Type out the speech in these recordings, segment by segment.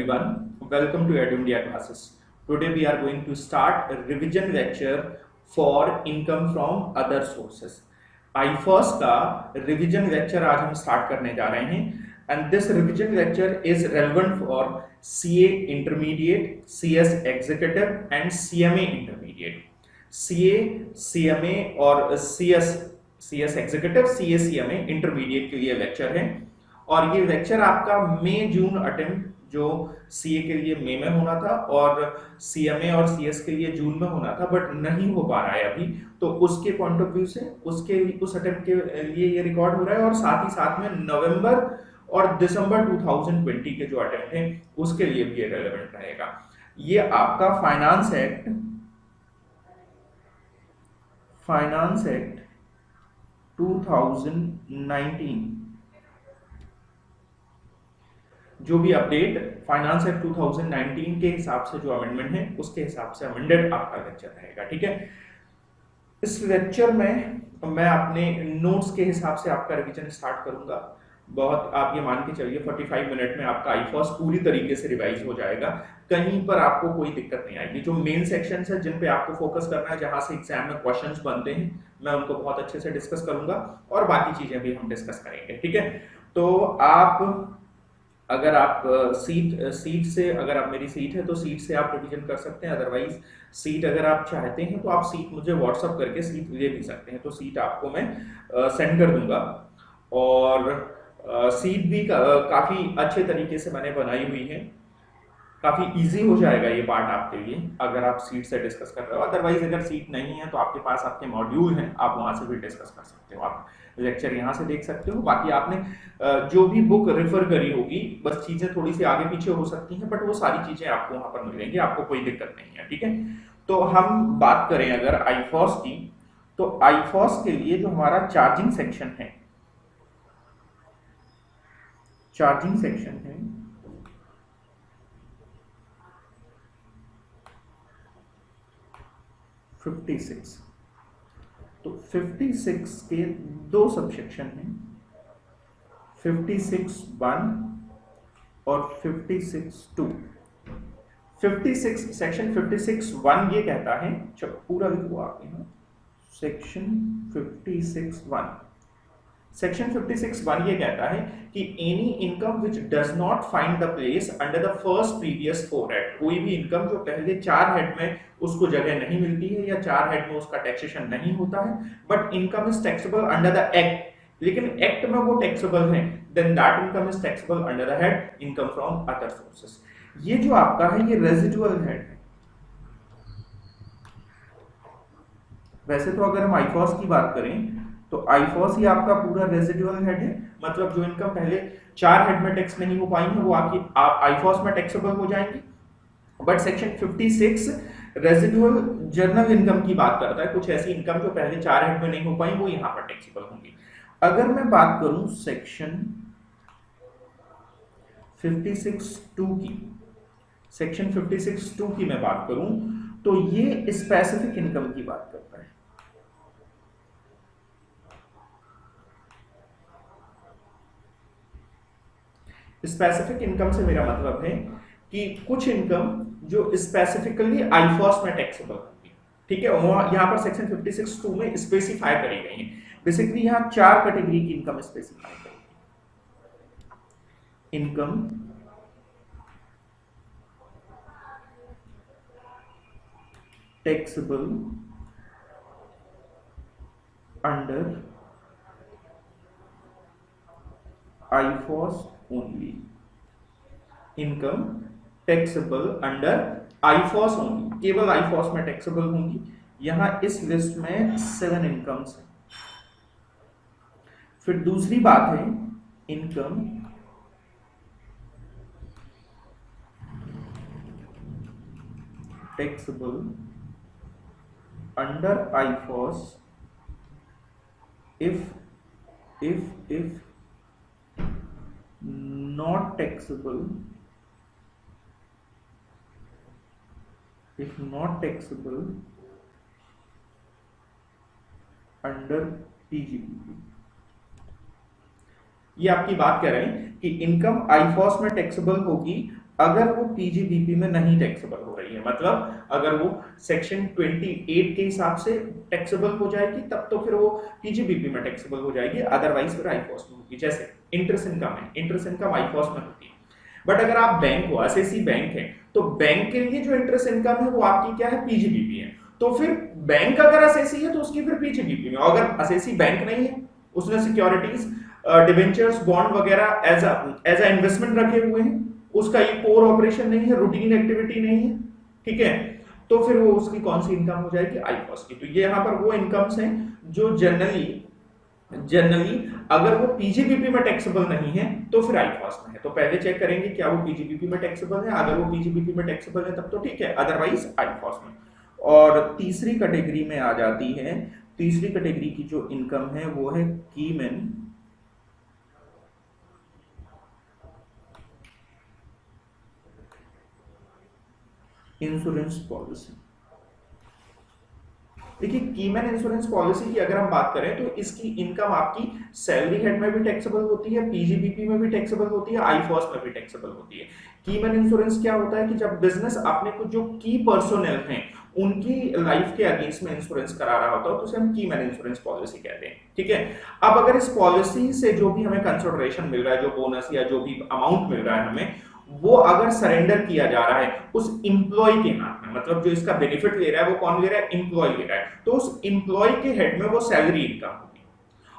everyone. Welcome to EdIndia classes. Today we are going to start a revision lecture for income from other sources. IFOS का revision lecture आज हम start करने जा रहे हैं and this revision lecture is relevant for CA Intermediate, CS Executive and CMA Intermediate. CA, CMA और CS Executive, CA, CMA Intermediate के लिए lecture है और ये लेक्चर आपका मई जून अटेम्प्ट जो सीए के लिए मई में होना था और सीएमए और सीएस के लिए जून में होना था बट नहीं हो पा रहा है अभी, तो उसके पॉइंट ऑफ व्यू से उस अटेम्प्ट के लिए ये रिकॉर्ड हो रहा है और साथ ही साथ में नवंबर और दिसंबर 2020 के जो अटेम्प्ट हैं उसके लिए भी ये रेलेवेंट रहेगा। ये आपका फाइनेंस एक्ट 2019 जो भी अपडेट फाइनेंस एक्ट 2019 के हिसाब से जो अमेंडमेंट है उसके हिसाब से अमेंडेड आपका लेक्चर रहेगा। ठीक है, इस लेक्चर में मैं अपने नोट्स के हिसाब से आपका रिवीजन स्टार्ट करूंगा। बहुत आप ये मान के चलिए 45 मिनट में आपका आईफॉस पूरी तरीके से रिवाइज हो जाएगा, कहीं पर आपको कोई दिक्कत नहीं आएगी। जो मेन सेक्शन है जिन पे आपको फोकस करना है, जहां से एग्जाम में क्वेश्चंस बनते हैं, मैं उनको बहुत अच्छे से डिस्कस करूंगा और बाकी चीजें भी हम डिस्कस करेंगे। ठीक है, तो अगर आप सीट से अगर आप मेरी सीट है तो सीट से आप रिवीजन कर सकते हैं, अदरवाइज सीट अगर आप चाहते हैं तो आप सीट मुझे व्हाट्सअप करके सीट ले भी सकते हैं, तो सीट आपको मैं सेंड कर दूंगा। और सीट भी काफ़ी अच्छे तरीके से मैंने बनाई हुई है, काफ़ी इजी हो जाएगा ये पार्ट आपके लिए अगर आप सीट से डिस्कस कर रहे हो। अदरवाइज अगर सीट नहीं है तो आपके पास आपके मॉड्यूल हैं, आप वहाँ से भी डिस्कस कर सकते हो, आप लेक्चर यहाँ से देख सकते हो। बाकी आपने जो भी बुक रेफर करी होगी, बस चीज़ें थोड़ी सी आगे पीछे हो सकती हैं बट वो सारी चीज़ें आपको वहाँ पर मिलेंगी, आपको कोई दिक्कत नहीं है। ठीक है, तो हम बात करें अगर आईफॉस की, तो आईफॉस के लिए जो हमारा चार्जिंग सेक्शन है 56, तो 56 के दो सबसेक्शन हैं, 56(1) और 56(2). 56 सेक्शन 56(1) ये कहता है, चलो पूरा लिखो आप यहाँ, सेक्शन 56(1). सेक्शन 56(1) ये कहता है कि any income which does not find the place under the first previous 4 head, कोई भी इनकम जो पहले 4 हेड में उसको जगह नहीं मिलती है या 4 हेड में उसका टैक्सेशन नहीं होता है, but income is taxable under the act, लेकिन एक्ट में वो टैक्सेबल है, then that income is taxable under the head income from other sources. ये जो आपका है ये रेजिडुअल हेड है। वैसे तो अगर हम आईफॉस की बात करें तो आईफॉस ही आपका पूरा रेजिडुअल हेड है, मतलब जो इनकम पहले 4 हेड में टैक्स नहीं हो पाई है वो आपकी आईफॉस में टैक्सेबल हो जाएंगी। But section 56 residual journal income की बात करता है, कुछ ऐसी इनकम जो पहले 4 हेड में नहीं हो पाई वो यहाँ पर टैक्सेबल होंगी। अगर मैं बात करूं सेक्शन 56(2) की, सेक्शन 56(2) की मैं बात करूं तो ये स्पेसिफिक इनकम की बात करता है। स्पेसिफिक इनकम से मेरा मतलब है कि कुछ इनकम जो स्पेसिफिकली आईफॉस में टैक्सेबल होगी। ठीक है, यहाँ पर सेक्शन 56(2) में स्पेसिफाई करी गई है। बेसिकली यहाँ 4 कैटेगरी की इनकम स्पेसिफाई करी गई। Income taxable under IFOS only, income taxable under IFOS only, केवल आईफॉस में टैक्सेबल होंगी। यहां इस लिस्ट में 7 इनकम्स हैं। फिर दूसरी बात है income taxable under IFOS if not taxable under PGBP। ये आपकी बात कह रहे हैं कि इनकम आईफॉस में टैक्सेबल होगी अगर वो पीजीबीपी में नहीं टैक्सेबल हो रही है, मतलब अगर वो सेक्शन 28 के हिसाब से टैक्सेबल हो जाएगी तब तो फिर वो पीजीबीपी में टैक्सेबल हो जाएगी, अदरवाइज फिर आईफॉस में होगी। जैसे इंटरेस्ट इनकम है, इंटरेस्ट इनकम आईफॉस में होती है, बट अगर आप बैंक हो, एसएससी बैंक है, तो बैंक के लिए जो इंटरेस्ट इनकम है वो आपकी क्या है, पीजीबीपी है। तो फिर बैंक अगर एसएससी है तो उसकी फिर पीजीबीपी में, अगर एसएससी बैंक नहीं है, उसने सिक्योरिटीज, डिबेंचर्स, बॉन्ड वगैरह एज अ इन्वेस्टमेंट रखे हुए हैं, उसका ये कोर ऑपरेशन नहीं है, रूटीन एक्टिविटी नहीं है, ठीक है, तो फिर वो उसकी कौन सी इनकम हो जाएगी, आईफॉस की। तो ये यहाँ पर वो इनकम्स हैं जो जनरली अगर वो पीजीबीपी में टैक्सेबल नहीं है तो फिर आईफॉस में है। तो पहले चेक करेंगे क्या वो पीजीबीपी में टैक्सेबल है, अगर वो पीजीबीपी में टैक्सेबल है तब तो ठीक है, अदरवाइज आईफॉस में। और तीसरी कैटेगरी में आ जाती है, तीसरी कैटेगरी की जो इनकम है वो है कीमैन इंश्योरेंस पॉलिसी। देखिए कीमैन इंश्योरेंस पॉलिसी की अगर हम बात करें तो इसकी इनकम आपकी सैलरी हेड में भी टैक्सेबल होती है, पीजीबीपी में भी टैक्सेबल होती है, आईफॉस में भी टैक्सेबल होती है। कीमैन इंश्योरेंस क्या होता है कि जब बिजनेस अपने कुछ जो की पर्सोनल हैं उनकी लाइफ के अगेंस्ट में इंश्योरेंस करा रहा होता है तो उसे हम कीमैन इंश्योरेंस पॉलिसी कहते हैं, ठीक है। अब अगर इस पॉलिसी से जो भी हमें कंसिडरेशन मिल रहा है, जो बोनस या जो भी अमाउंट मिल रहा है हमें, वो अगर सरेंडर किया जा रहा है उस इंप्लॉय के हाथ में, मतलब जो इसका बेनिफिट ले रहा है वो कौन ले रहा है, इंप्लॉय ले रहा है, तो उस इंप्लॉय के हेड में वो सैलरी इनकम होगी।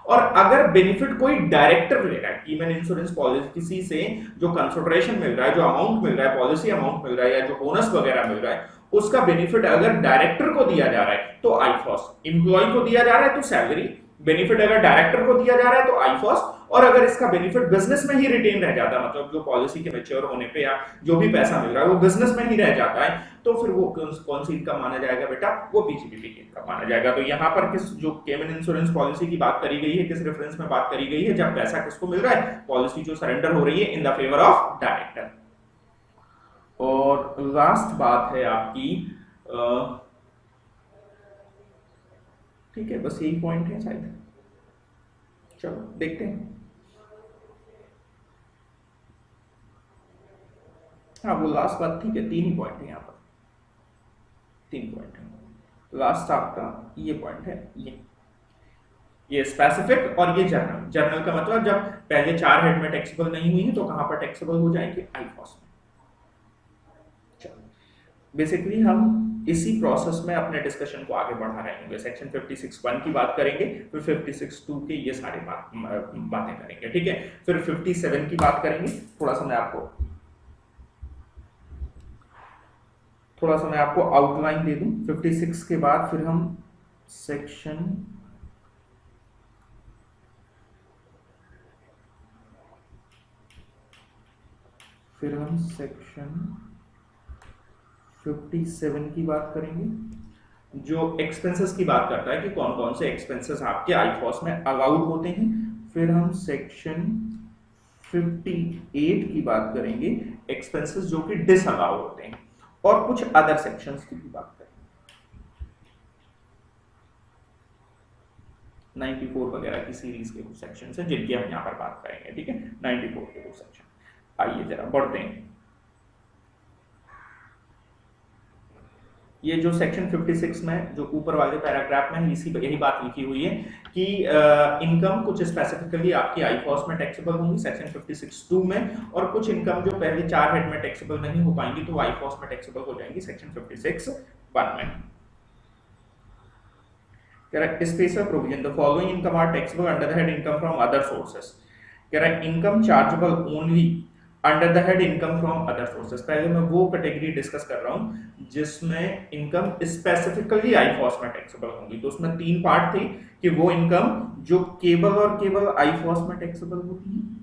और अगर बेनिफिट कोई डायरेक्टर ले रहा है, कीमैन इंश्योरेंस पॉलिसी से जो कंसिडरेशन मिल रहा है, जो अमाउंट मिल रहा है, पॉलिसी अमाउंट मिल रहा है या जो बोनस वगैरह मिल रहा है, उसका बेनिफिट अगर डायरेक्टर को दिया जा रहा है तो आईफॉस, इंप्लॉय को दिया जा रहा है तो सैलरी, बेनिफिट अगर डायरेक्टर को दिया जा रहा है तो आईफॉस, और अगर इसका बेनिफिट बिजनेस में ही रिटेन रह जाता है, मतलब जो पॉलिसी के मैच्योर होने पे या जो भी पैसा मिल रहा है वो बिजनेस में ही रह जाता है, तो फिर वो कौन सी इनकम माना जाएगा बेटा, वो पीजीबीपी की इनकम माना जाएगा। तो यहाँ पर किस जो कीमैन इंश्योरेंस पॉलिसी की बात करी गई है, किस रेफरेंस में बात करी गई है, जब पैसा किसको मिल रहा है, पॉलिसी जो सरेंडर हो रही है in the favour of director. और लास्ट बात है आपकी, ठीक है, बस यही पॉइंट है शायद, चलो देखते हैं। हाँ वो लास्ट बात, ठीक है, 3 ही पॉइंट है यहाँ पर, 3 पॉइंट है। लास्ट आपका ये पॉइंट है, ये स्पेसिफिक और ये जर्नल। जर्नल का मतलब जब पहले 4 हेड में टैक्सेबल नहीं हुई है तो कहां पर टैक्सेबल हो जाएंगे, आईफॉस में। चलो बेसिकली हम इसी प्रोसेस में अपने डिस्कशन को आगे बढ़ा रहे होंगे। सेक्शन 56(1) की बात करेंगे, फिर 56(2) के ये सारी बातें करेंगे, ठीक है। फिर 57 की बात करेंगे। थोड़ा सा मैं आपको आउटलाइन दे दूं। 56 के बाद फिर हम सेक्शन फिर हम सेक्शन 57 की बात करेंगे, जो एक्सपेंसेस की बात करता है कि कौन कौन से एक्सपेंसेस आपके आईफॉस में अलाउड होते हैं। फिर हम सेक्शन 58 की बात करेंगे, एक्सपेंसेस जो कि डिसअलाउड होते हैं, और कुछ अदर सेक्शंस की भी बात करेंगे, 94 वगैरह की सीरीज के कुछ सेक्शंस हैं जिनकी हम यहाँ पर बात करेंगे, ठीक है। 94 के कुछ सेक्शन। आइए जरा बढ़ते हैं। ये जो सेक्शन 56 में जो ऊपर वाले पैराग्राफ में यही बात लिखी हुई है कि इनकम कुछ स्पेसिफिकली आपकी आईफॉस में टैक्सेबल होंगी सेक्शन 56(2) में, और कुछ इनकम जो पहले 4 हेड में टैक्सेबल नहीं हो पाएंगी तो आईफॉस में टैक्सेबल हो जाएंगी सेक्शन 56(1) में। कह रहा है special provision, the following income are taxable under the head income from other sources. कह रहा है income chargeable only under the head income from other sources. पहले मैं वो कैटेगरी डिस्कस कर रहा हूं जिसमें इनकम स्पेसिफिकली आईफॉस में टैक्सेबल होंगी। तो उसमें 3 पार्ट थे कि वो इनकम जो केवल आईफॉस में टैक्सेबल होती है।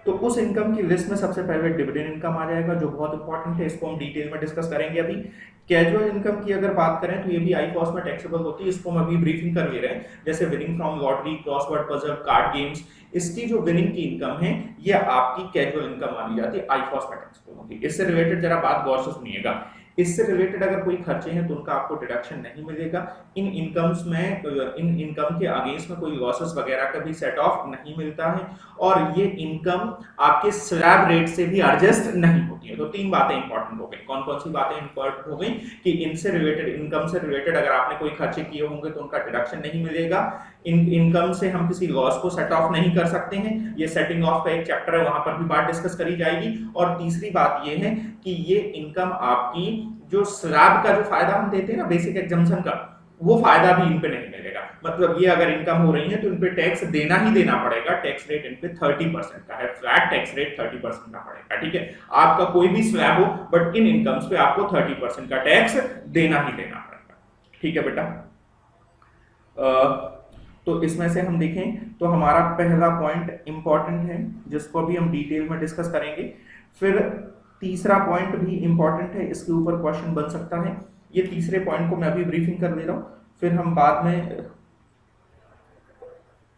तो उस इनकम की लिस्ट में सबसे पहले डिविडेंड इनकम आ जाएगा, जो बहुत इंपॉर्टेंट है, इसको हम डिटेल में डिस्कस करेंगे अभी। कैजुअल इनकम की अगर बात करें तो ये भी आईफॉस में टैक्सेबल होती है, इसको हम अभी ब्रीफिंग कर ले रहे हैं। जैसे winning from lottery, crossword puzzle, card games, इसकी जो विनिंग की इनकम है ये आपकी कैजुअल इनकम मानी जाती है, आईफॉस में टैक्सेबल होगी। इससे रिलेटेड जरा बात गौर से सुनिएगा। इससे रिलेटेड अगर कोई खर्चे हैं तो उनका आपको डिडक्शन नहीं मिलेगा। इन इनकम्स में इन इनकम के अगेंस्ट में कोई लॉसेस वगैरह का भी सेट ऑफ नहीं मिलता है, और ये इनकम आपके स्लैब रेट से भी एडजस्ट नहीं होती है। तो तीन बातें इंपॉर्टेंट हो गई। कौन कौन सी बातें इंपॉर्टेंट हो गई कि इनसे रिलेटेड, इनकम से रिलेटेड अगर आपने कोई खर्चे किए होंगे तो उनका डिडक्शन नहीं मिलेगा। इनकम से हम किसी लॉस को सेट ऑफ नहीं कर सकते हैं, ये सेटिंग ऑफ का एक चैप्टर है, वहां पर भी बात डिस्कस करी जाएगी। और तीसरी बात ये है कि ये इनकम आपकी जो स्लैब का जो फायदा हम देते हैं ना, बेसिक एग्जम्पशन का, वो फायदा भी इन पे नहीं मिलेगा। मतलब ये अगर इनकम हो रही है तो इन पे टैक्स देना ही देना पड़ेगा। टैक्स रेट इन पे 30% का है, फ्लैट टैक्स रेट 30% का पड़ेगा, ठीक है। आपका कोई भी स्लैब हो, बट इन इनकम्स पे आपको 30% का टैक्स देना ही देना पड़ेगा, ठीक है बेटा। तो इसमें से हम देखें तो हमारा पहला पॉइंट इंपॉर्टेंट है, जिसको अभी हम डिटेल में डिस्कस करेंगे। फिर तीसरा पॉइंट भी इंपॉर्टेंट है, इसके ऊपर क्वेश्चन बन सकता है। ये तीसरे पॉइंट को मैं अभी ब्रीफिंग कर दे रहा हूं, फिर हम बाद में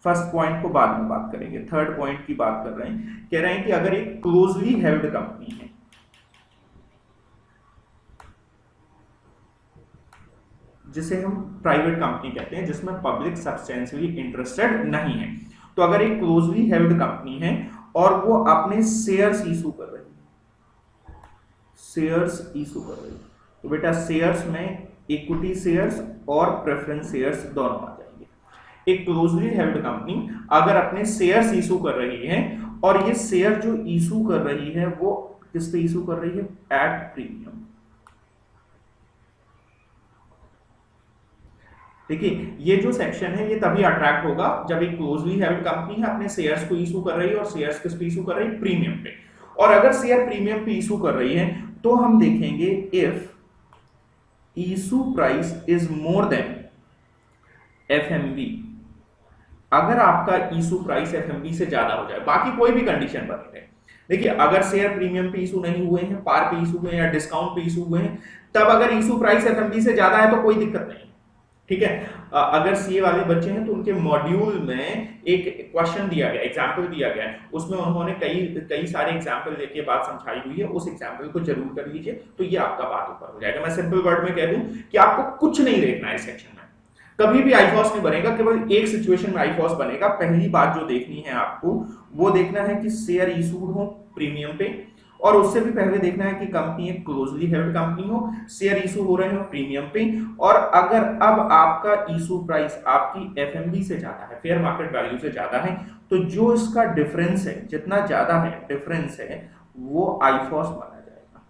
फर्स्ट पॉइंट को बाद में बात करेंगे। थर्ड पॉइंट की बात कर रहे हैं, कह रहे हैं कि अगर एक क्लोजली हेल्ड कंपनी है, जिसे हम प्राइवेट कंपनी कहते हैं, जिसमें पब्लिक सब्सटेंशियली इंटरेस्टेड नहीं है, तो अगर एक क्लोजली हेल्ड कंपनी है और वो अपने शेयर्स इशू कर रही है, शेयर्स इशू कर रही है, तो बेटा शेयर्स में इक्विटी शेयर्स और प्रेफरेंस शेयर्स दोनों आ जाएंगे। एक क्लोजली हेल्ड कंपनी अगर अपने शेयर्स इशू कर रही है, और ये शेयर जो इशू कर रही है वो किस पे इशू कर रही है, एट प्रीमियम। देखिए ये जो सेक्शन है ये तभी अट्रैक्ट होगा जब एक क्लोजली हेल्ड कंपनी है अपने शेयर्स को इशू कर रही है, और शेयर्स किस पे इशू कर रही है, प्रीमियम पे। और अगर शेयर प्रीमियम पे इशू कर रही है तो हम देखेंगे if issue price is more than FMV, अगर आपका इशू प्राइस एफएमवी से ज्यादा हो जाए, बाकी कोई भी कंडीशन बनी रहे। देखिए अगर शेयर प्रीमियम पे इशू नहीं हुए हैं, पार पे इशू हुए हैं या डिस्काउंट पे इशू हुए हैं, तब अगर इशू प्राइस एफएमवी से ज्यादा है तो कोई दिक्कत नहीं, ठीक है। अगर सीए वाले बच्चे हैं तो उनके मॉड्यूल में एक क्वेश्चन दिया गया, एग्जाम्पल दिया गया है, उसमें उन्होंने कई सारे एग्जाम्पल देके बात समझाई हुई है, उस एग्जाम्पल को जरूर कर लीजिए, तो ये आपका बात ऊपर हो जाएगा। मैं सिंपल वर्ड में कह दूं कि आपको कुछ नहीं देखना है इस सेक्शन में, कभी भी आईफॉस नहीं बनेगा, केवल एक सिचुएशन में आईफॉस बनेगा। पहली बात जो देखनी है आपको वो देखना है कि शेयर इशूड हो प्रीमियम पे, और उससे भी पहले देखना है कि कंपनी एक क्लोजली हेल्ड कंपनी हो, शेयर इशू हो रहे हो प्रीमियम पे, और अगर अब आपका इशू प्राइस आपकी एफएमवी से ज्यादा है, फेयर मार्केट वैल्यू से ज्यादा है, तो जो इसका डिफरेंस है, जितना ज्यादा है डिफरेंस है, वो आईफॉस माना जाएगा,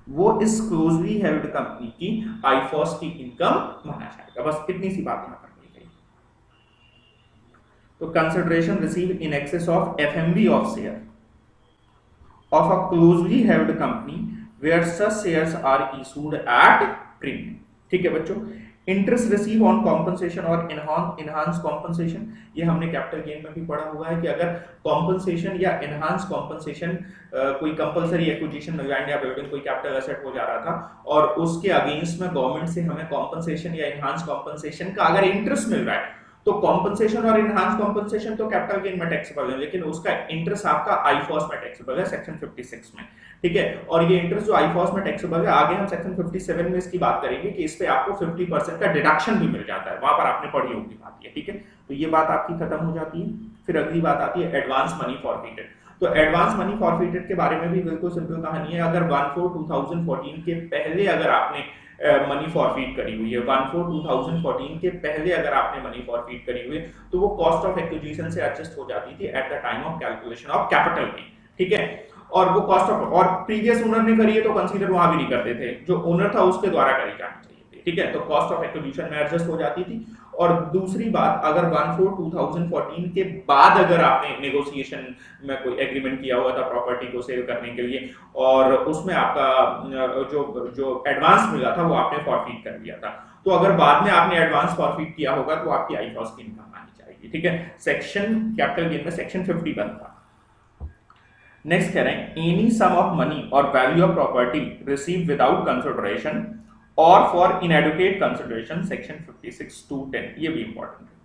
वो इस क्लोजली हेल्ड कंपनी की आईफॉस की इनकम माना जाएगा। बस इतनी सी बात यहां पर की गई। तो consideration receive in excess of FMV of share of a closely held company where such shares are issued at premium, ठीक है बच्चों। इंटरेस्ट रिसीव ऑन कॉम्पनसेशन और इनहांस कॉम्पनसेशन, ये हमने कैपिटल गेन में भी पढ़ा हुआ है कि अगर कॉम्पनसेशन या इनहांस कॉम्पनसेशन, कोई कंपलसरी एक्विजिशन लैंड या बिल्डिंग कोई कैपिटल एसेट हो जा रहा था और उसके अगेंस्ट में गवर्नमेंट से हमें कॉम्पनसेशन या इनहांस कॉम्पनसेशन का अगर इंटरेस्ट मिल रहा है, तो कॉम्पनसेशन और इनहांस कॉम्पनसेशन तो कैपिटल गेन में टैक्सेबल है, लेकिन उसका इंटरेस्ट आपका आईफॉस में टैक्सेबल है सेक्शन 56 में, ठीक है। और ये इंटरेस्ट जो आईफॉस में टैक्सेबल है, आगे हम सेक्शन 57 में इसकी बात करेंगे कि इस पे आपको 50% का डिडक्शन भी मिल जाता है, वहां पर आपने पढ़ी होगी बात ये, ठीक है। तो ये बात आपकी खत्म हो जाती है। फिर अगली बात आती है एडवांस मनी फॉरफिटेड। तो एडवांस मनी फॉरफिटेड के बारे में भी बिल्कुल सिंपल कहानी है। अगर 1/4/2014 के पहले अगर आपने मनी फॉरफिट करी हुई है, 1/4/2014 के पहले अगर आपने मनी फॉरफिट करी हुई है, तो वो कॉस्ट ऑफ एक्विजिशन से एडजस्ट हो जाती थी at the time of calculation of capital gain, ठीक है। और वो कॉस्ट ऑफ, और प्रीवियस ओनर ने करी है तो कंसीडर वहां भी नहीं करते थे, जो ओनर था उसके द्वारा करी जानी चाहिए थी, ठीक है। तो कॉस्ट ऑफ एक्विजिशन में एडजस्ट हो जाती थी। और दूसरी बात, अगर 1/4/2014 के बाद अगर आपने नेगोशिएशन में कोई एग्रीमेंट किया हुआ था प्रॉपर्टी को सेल करने के लिए, और उसमें आपका जो एडवांस मिला था वो आपने फॉरफिट कर दिया था, तो अगर बाद में आपने एडवांस फॉरफिट किया होगा तो आपकी आईफॉस की इनकम आनी चाहिए, ठीक है। सेक्शन कैपिटल गेन में सेक्शन 51 था। नेक्स्ट कह रहे हैं एनी सम ऑफ मनी और value of property receive without consideration और फॉर इनएडुकेट कंसिडरेशन, सेक्शन 56(2)(10), ये भी इंपॉर्टेंट है।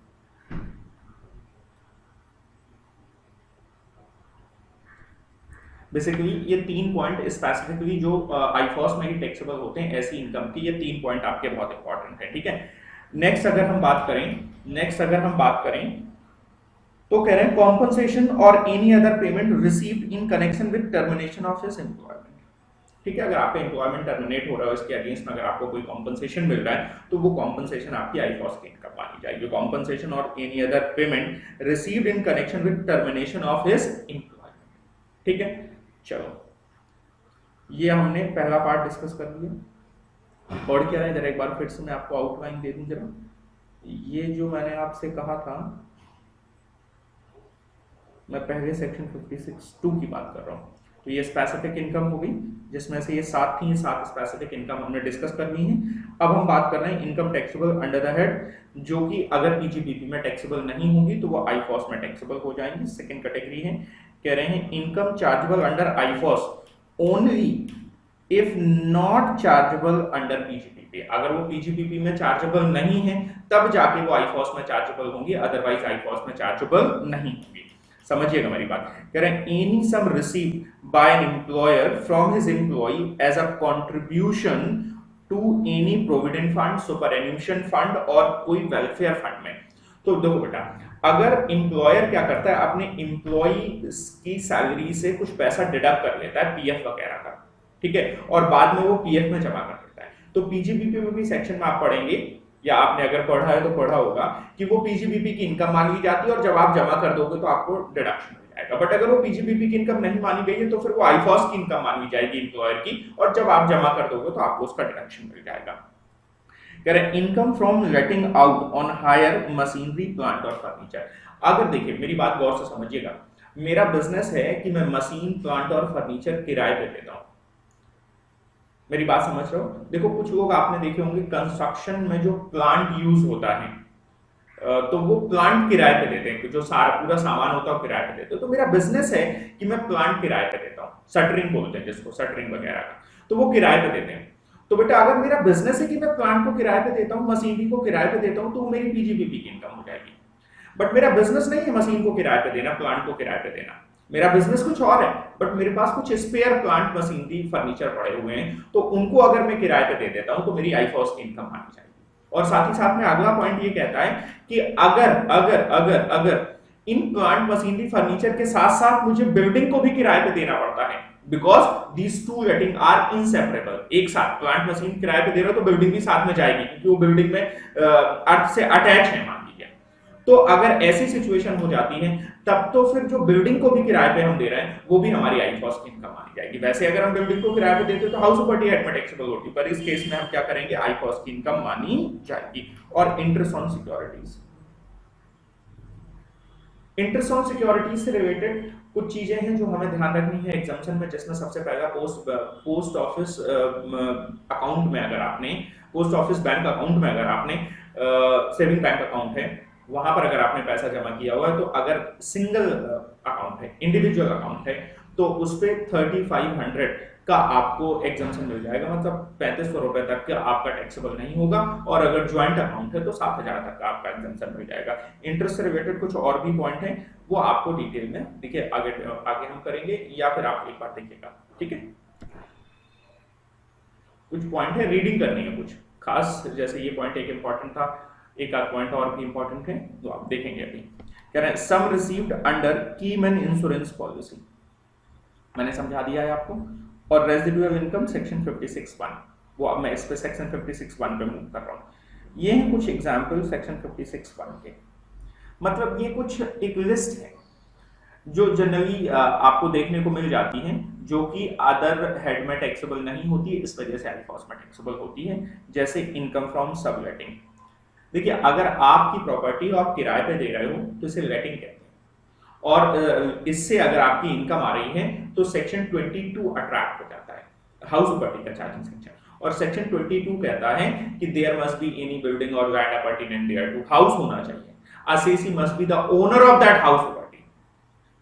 बेसिकली ये 3 पॉइंट स्पेसिफिकली जो आईफॉस में ही टैक्सेबल होते हैं ऐसी इनकम की, ये 3 पॉइंट आपके बहुत इंपॉर्टेंट है, ठीक है। नेक्स्ट अगर हम बात करें तो कह रहे हैं कॉम्पनसेशन और any other payment received in connection with termination of his employment, ठीक है। अगर आपका एम्प्लॉयमेंट टर्मिनेट हो रहा है इसके अगेंस्ट में अगर आपको कोई कॉम्पनसेशन मिल रहा है तो वो कॉम्पनसेशन आपकी आईफॉस की इनकम मानी जाएगी। कॉम्पनसेशन और any other payment received in connection with termination of his employment, ठीक है। चलो ये हमने पहला पार्ट डिस्कस कर लिया। और क्या है, जरा एक बार फिर से मैं आपको आउटलाइन दे दूं जरा। ये जो मैंने आपसे कहा था, मैं पहले सेक्शन 56(2) की बात कर रहा हूं। तो ये स्पेसिफिक इनकम हो गई जिसमें से ये 7 थी, 7 स्पेसिफिक इनकम हमने डिस्कस कर ली है। अब हम बात कर रहे हैं income taxable under the head, जो कि अगर पीजीबीपी में टैक्सेबल नहीं होगी तो वो आईफॉस में टैक्सेबल हो जाएंगी। सेकंड कैटेगरी है, कह रहे हैं income chargeable under IFOS only if not chargeable under PGBP. अगर वो पीजीबीपी में चार्जेबल नहीं है तब जाके वो आईफॉस में चार्जेबल होंगी, अदरवाइज आईफॉस में चार्जेबल नहीं होंगी। समझिएगा मेरी बात। कह रहे हैं any sum received by an employer from his employee as a contribution to any provident fund, superannuation fund और कोई वेलफेयर फंड में। तो देखो बेटा, अगर एम्प्लॉयर क्या करता है अपने एम्प्लॉई की सैलरी से कुछ पैसा डिडक्ट कर लेता है पीएफ वगैरह का, ठीक है, और बाद में वो पीएफ में जमा कर देता है, तो पीजीबीपी में भी सेक्शन में आप पढ़ेंगे या आपने अगर पढ़ा है तो पढ़ा होगा कि वो पीजीबीपी की इनकम मान ली जाती है और जब आप जमा कर दोगे तो आपको डिडक्शन मिल जाएगा। बट अगर वो पीजीबीपी की इनकम नहीं मानी गई है तो फिर वो आईफॉस की इनकम मानी जाएगी एम्प्लॉयर की, और जब आप जमा कर दोगे तो आपको उसका डिडक्शन मिल जाएगा। कह रहे हैं income from letting out on hire machinery, plant और फर्नीचर। अगर देखिए मेरी बात गौर से समझिएगा, मेरा बिजनेस है कि मैं मशीन, प्लांट और फर्नीचर किराए पे देता हूं। मेरी बात समझ रहे हो? देखो कुछ लोग आपने देखे होंगे कंस्ट्रक्शन में जो प्लांट यूज होता है तो वो प्लांट किराए पे देते हैं, जो सारा पूरा सामान होता है किराए पे देते हैं। तो मेरा बिजनेस है कि मैं प्लांट किराए पे देता हूँ, शटरिंग बोलते हैं जिसको, शटरिंग वगैरह का, तो वो किराए पे देते हैं। तो बेटा अगर मेरा बिजनेस है कि मैं प्लांट को किराए पे देता हूँ, मशीनरी को किराए पे देता हूँ, तो मेरी पीजीबीपी की इनकम हो जाएगी। बट मेरा बिजनेस नहीं है मशीन को किराए पे देना, प्लांट को किराए पे देना, मेरा बिजनेस कुछ और है, बट मेरे पास कुछ स्पेयर प्लांट, मशीनरी, फर्नीचर पड़े हुए हैं, तो उनको अगर मैं किराए पे दे देता हूं तो मेरी आईफॉस की इनकम आनी चाहिए। और साथ ही साथ में अगला पॉइंट ये कहता है कि अगर अगर अगर अगर इन प्लांट, मशीनरी, फर्नीचर के साथ साथ मुझे बिल्डिंग को भी किराए पे देना पड़ता है, because these two rating are inseparable. एक साथ प्लांट, मशीन किराए पे दे रहे हो तो बिल्डिंग भी साथ में जाएगी, क्योंकि वो बिल्डिंग में अर्थ से अटैच है मान लीजिए। तो अगर ऐसी सिचुएशन हो जाती है तब तो फिर जो बिल्डिंग को भी किराए पे हम दे रहे हैं वो भी हमारी आईफॉस की इनकम मानी जाएगी। वैसे अगर हम बिल्डिंग को किराए पे देते तो हाउस प्रॉपर्टी एक्ट में टैक्सेबल होती, पर इस केस में हम क्या करेंगे, आईफॉस की इनकम मानी जाएगी। और interest on securities, interest on securities से रिलेटेड कुछ चीजें हैं जो हमें ध्यान रखनी है एग्जाम्पशन में, जिसमें सबसे पहला पोस्ट ऑफिस अकाउंट में अगर आपने, पोस्ट ऑफिस बैंक अकाउंट में अगर आपने सेविंग बैंक अकाउंट है, वहां पर अगर आपने पैसा जमा किया हुआ है, तो अगर सिंगल अकाउंट है, इंडिविजुअल अकाउंट है, तो उस पे 3500 का आपको एग्जम्पशन मिल जाएगा, मतलब 3500 रुपए तक का आपका टैक्सेबल नहीं होगा। और अगर ज्वाइंट अकाउंट है तो 7000 तक का आपका एग्जम्पशन मिल जाएगा। इंटरेस्ट से रिलेटेड कुछ और भी पॉइंट है, वो आपको डिटेल में देखिए आगे हम करेंगे, या फिर आप एक बार देखिएगा, ठीक है। कुछ पॉइंट है रीडिंग करनी है कुछ खास, जैसे ये पॉइंट एक इंपॉर्टेंट था, एक आध पॉइंट और भी इंपॉर्टेंट है तो आप देखेंगे अभी। कह रहे हैं sum received under keyman insurance policy, मैंने समझा दिया है आपको। और रेजिडुअल इनकम सेक्शन 56(1), वो अब मैं इस पे सेक्शन 56(1) पे मूव कर रहा हूं। ये हैं कुछ एग्जांपल सेक्शन 56(1) के, मतलब ये कुछ एक लिस्ट है जो जनरली आपको देखने को मिल जाती हैं, जो कि अदर हेड में टैक्सेबल नहीं होती है, इस वजह से आईफॉस में टैक्सेबल होती है। जैसे इनकम फ्रॉम सबलेटिंग, देखिए अगर आपकी प्रॉपर्टी आप किराए पे दे रहे हो तो इसे लेटिंग कहते हैं, और इससे अगर आपकी इनकम आ रही है तो सेक्शन 22 अट्रैक्ट हो जाता है, हाउस प्रॉपर्टी का चार्जिंग सेक्शन। और सेक्शन 22 कहता है कि there must be any building और land opportunity there to, house होना चाहिए, assessee must be the owner of that house property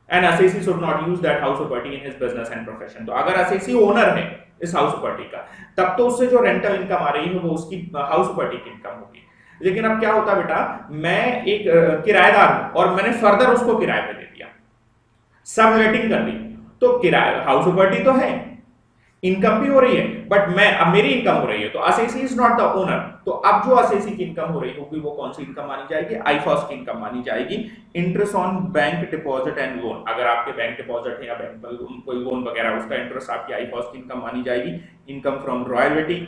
and assessee should not use that house property in his business and profession. तो अगर assessee owner है इस house property का, तब तो उससे जो रेंटल इनकम आ रही है वो उसकी हाउस प्रॉपर्टी की इनकम होगी। लेकिन अब क्या होता है बेटा, मैं एक किराएदार हूं और मैंने फर्दर उसको किराए पे दे दिया, सबलेटिंग कर दी, तो किराया हाउस प्रॉपर्टी तो है, इनकम भी हो रही है, बट अब मेरी इनकम हो रही है, तो assessee is not the owner. तो अब जो असेसी की इनकम हो रही होगी वो कौन सी इनकम मानी जाएगी? आईफॉस की इनकम मानी जाएगी। Interest on bank deposit and loan, अगर आपके बैंक डिपॉजिट है या बैंक पर कोई लोन वगैरह, उसका इंटरेस्ट आपकी आईफॉस की इनकम मानी जाएगी। इनकम फ्रॉम रॉयल्टी,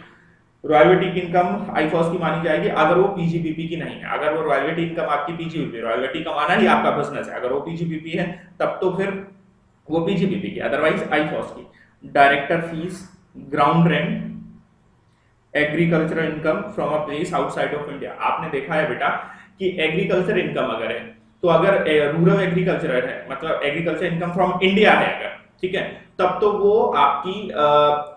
रॉयल्टी की इनकम आईफॉस की मानी जाएगी अगर वो पीजीबीपी की नहीं है। अगर वो रॉयल्टी इनकम आपकी पीजीबीपी, रॉयल्टी कमाना ही आपका बिजनेस है, अगर वो पीजीबीपी है तब तो फिर वो पीजीबीपी की, अदरवाइज आईफॉस की। Director fees, ground rent, agriculture income from a place outside of India. आपने देखा है बेटा कि एग्रीकल्चर इनकम अगर है, तो अगर रूरल एग्रीकल्चर है, मतलब एग्रीकल्चर इनकम फ्रॉम इंडिया है अगर, ठीक है, तब तो वो आपकी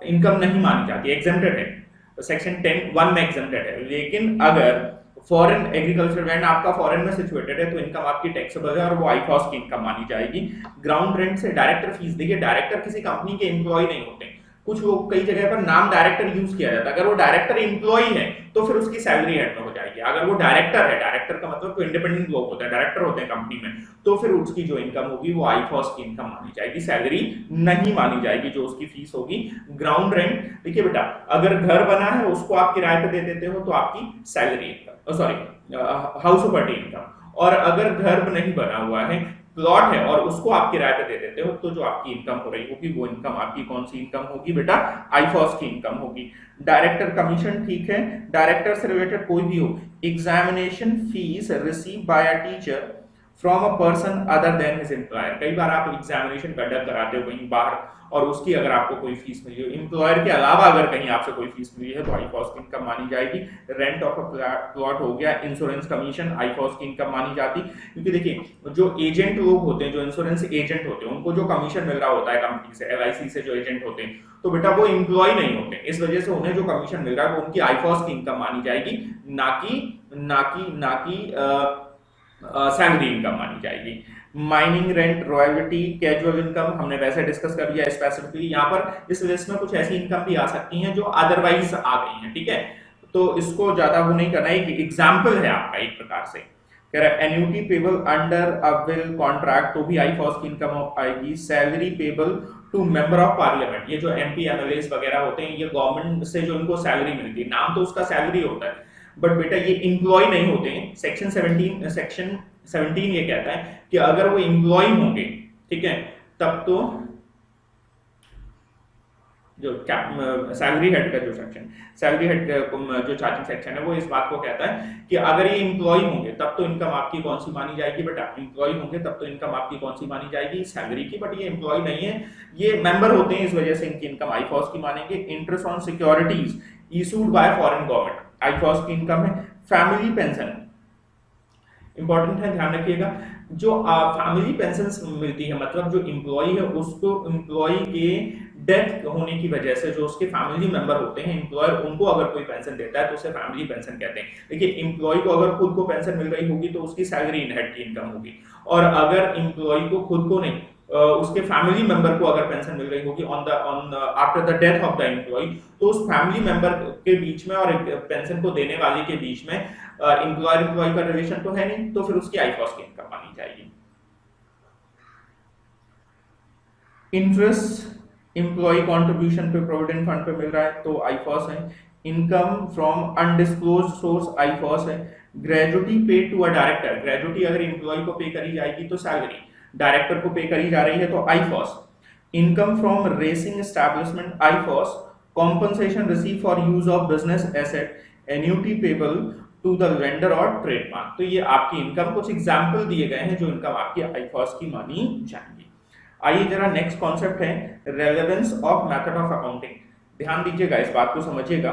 इनकम नहीं मानी जाती, एग्जेम्प्टेड है, सेक्शन 10(1) में एग्जेम्प्टेड है। लेकिन अगर फॉरेन एग्रीकल्चर लैंड आपका फॉरेन में सिचुएटेड है तो इनकम आपकी टैक्सेबल है और वो आईफॉस की इनकम मानी जाएगी। ग्राउंड रेंट से डायरेक्टर फीस, देखिए डायरेक्टर किसी कंपनी के एम्प्लॉय नहीं होते, कुछ लोग कई जगह पर नाम डायरेक्टर यूज किया जाता है, अगर वो डायरेक्टर एम्प्लॉय है तो फिर उसकी सैलरी हेड में हो जाएगी। अगर वो डायरेक्टर है, डायरेक्टर का मतलब कोई इंडिपेंडेंट लोग होते हैं, डायरेक्टर होते हैं कंपनी में, तो फिर उसकी जो इनकम होगी वो आईफॉस की इनकम मानी जाएगी, सैलरी नहीं मानी जाएगी जो उसकी फीस होगी। ग्राउंड रेंट, देखिए बेटा अगर घर बना है उसको आप किराए पे दे देते हो तो आपकी salary income, sorry house property income, और अगर घर नहीं बना हुआ है, प्लॉट है और उसको आप किराए पे दे देते हो, तो जो आपकी इनकम हो रही होगी वो इनकम आपकी कौन सी इनकम होगी बेटा? आईफॉस की इनकम होगी। डायरेक्टर कमीशन, ठीक है, डायरेक्टर से रिलेटेड कोई भी हो। Examination fees receive by a teacher from a person other than his employer. कई बार आप एग्जामिनेशन कंडक्ट कराते हो कहीं बाहर और उसकी अगर आपको कोई फीस मिली हो, एम्प्लॉयर के अलावा अगर कहीं आपसे कोई फीस मिली है तो आईफॉस की इनकम मानी जाएगी। रेंट ऑफ अ प्लॉट हो गया, इंश्योरेंस कमीशन आईफॉस की इनकम मानी जाती। क्योंकि देखिए जो एजेंट लोग होते हैं, जो इंश्योरेंस एजेंट होते हैं, उनको जो कमीशन मिल रहा होता है कंपनी से, एलआईसी से जो एजेंट होते हैं, तो बेटा वो एम्प्लॉय नहीं होते, इस वजह से उन्हें जो कमीशन मिल रहा है वो उनकी आईफॉस की इनकम मानी जाएगी, ना कि सैलरी इनकम मानी जाएगी। Mining rent, royalty, casual income हमने वैसे डिस्कस कर लिया स्पेसिफिकली। यहाँ पर इस लिस्ट में कुछ ऐसी इनकम भी आ सकती हैं जो अदरवाइज आ गई हैं, ठीक है, तो इसको ज्यादा वो नहीं करना है, एक एग्जाम्पल है आपका एक प्रकार से। कह रहा है annuity payable under a will contract, तो भी आईफॉस की इनकम आएगी। Salary payable to member of parliament, ये जो एमपी एमएलए वगैरह होते हैं, ये गवर्नमेंट से जो इनको सैलरी मिलती है, नाम तो उसका सैलरी होता है, बट बेटा ये इंप्लॉय नहीं होते हैं। सेक्शन 17 ये कहता है कि अगर वो इंप्लॉय होंगे, ठीक है, तब तो जो सैलरी हेड का जो सेक्शन, सैलरी हेड जो चार्जिंग सेक्शन है वो इस बात को कहता है कि अगर ये इंप्लॉय होंगे तब तो इनकम आपकी कौन सी मानी जाएगी बेटा? इंप्लॉय होंगे तब तो इनकम आपकी कौन सी मानी जाएगी? सैलरी की। बट ये इंप्लॉय नहीं है, ये मेंबर होते हैं, इस वजह से इनकी इनकम आईफॉस की मानेंगे। Interest on securities issued by foreign government, IFOS की इनकम है। फैमिली पेंशन इंपॉर्टेंट है, ध्यान रखिएगा, जो फैमिली पेंशन मिलती है, मतलब जो एम्प्लॉय है उसको एम्प्लॉय के डेथ होने की वजह से जो उसके फैमिली मेंबर होते हैं, एम्प्लॉयर उनको अगर कोई पेंशन देता है तो उसे फैमिली पेंशन कहते हैं। देखिए एम्प्लॉय को अगर खुद को पेंशन मिल रही होगी तो उसकी सैलरी इन हेड की इनकम होगी, और अगर एम्प्लॉय को खुद को नहीं, उसके फैमिली मेंबर को अगर पेंशन मिल रही होगी on after the death of the employee, तो उस फैमिली मेंबर के बीच में और पेंशन को देने वाले के बीच में एम्प्लॉय का रिलेशन तो है नहीं, तो फिर उसकी आईफॉस की इनकम मानी जाएगी। इंटरेस्ट एम्प्लॉय कंट्रीब्यूशन पे प्रोविडेंट फंड पे मिल रहा है तो आईफॉस है। Income from undisclosed source IFOS है। Gratuity paid to a director, gratuity अगर एम्प्लॉय को पे करी जाएगी तो सैलरी, डायरेक्टर को पे करी जा रही है तो IFOS. Income from racing establishment IFOS. Compensation receive for use of business asset, annuity payable to the vendor और ट्रेडमार्क। तो ये आपकी इनकम, कुछ एग्जाम्पल दिए गए हैं जो इनकम आपकी आईफॉस की मानी जाएंगी। आइए जरा नेक्स्ट कॉन्सेप्ट है relevance of method of accounting. ध्यान दीजिएगा, इस बात को समझिएगा।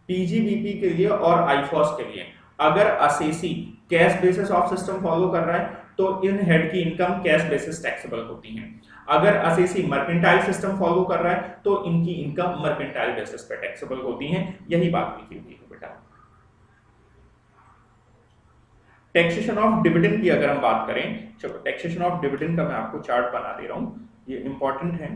पीजीबीपी के लिए और आईफॉस के लिए अगर assessee cash basis of system follow कर रहा है तो इन हेड की इनकम कैश बेसिस टैक्सेबल होती है। अगर असेसी मर्केंटाइल सिस्टम फॉलो कर रहा है तो इनकी इनकम मर्केंटाइल बेसिस पे टैक्सेबल होती है। यही बात लिखी हुई है बेटा। टैक्सेशन ऑफ डिविडेंड की अगर हम बात करें, चलो टैक्सेशन ऑफ डिविडेंड का मैं आपको चार्ट बना दे रहा हूं, ये इंपॉर्टेंट है।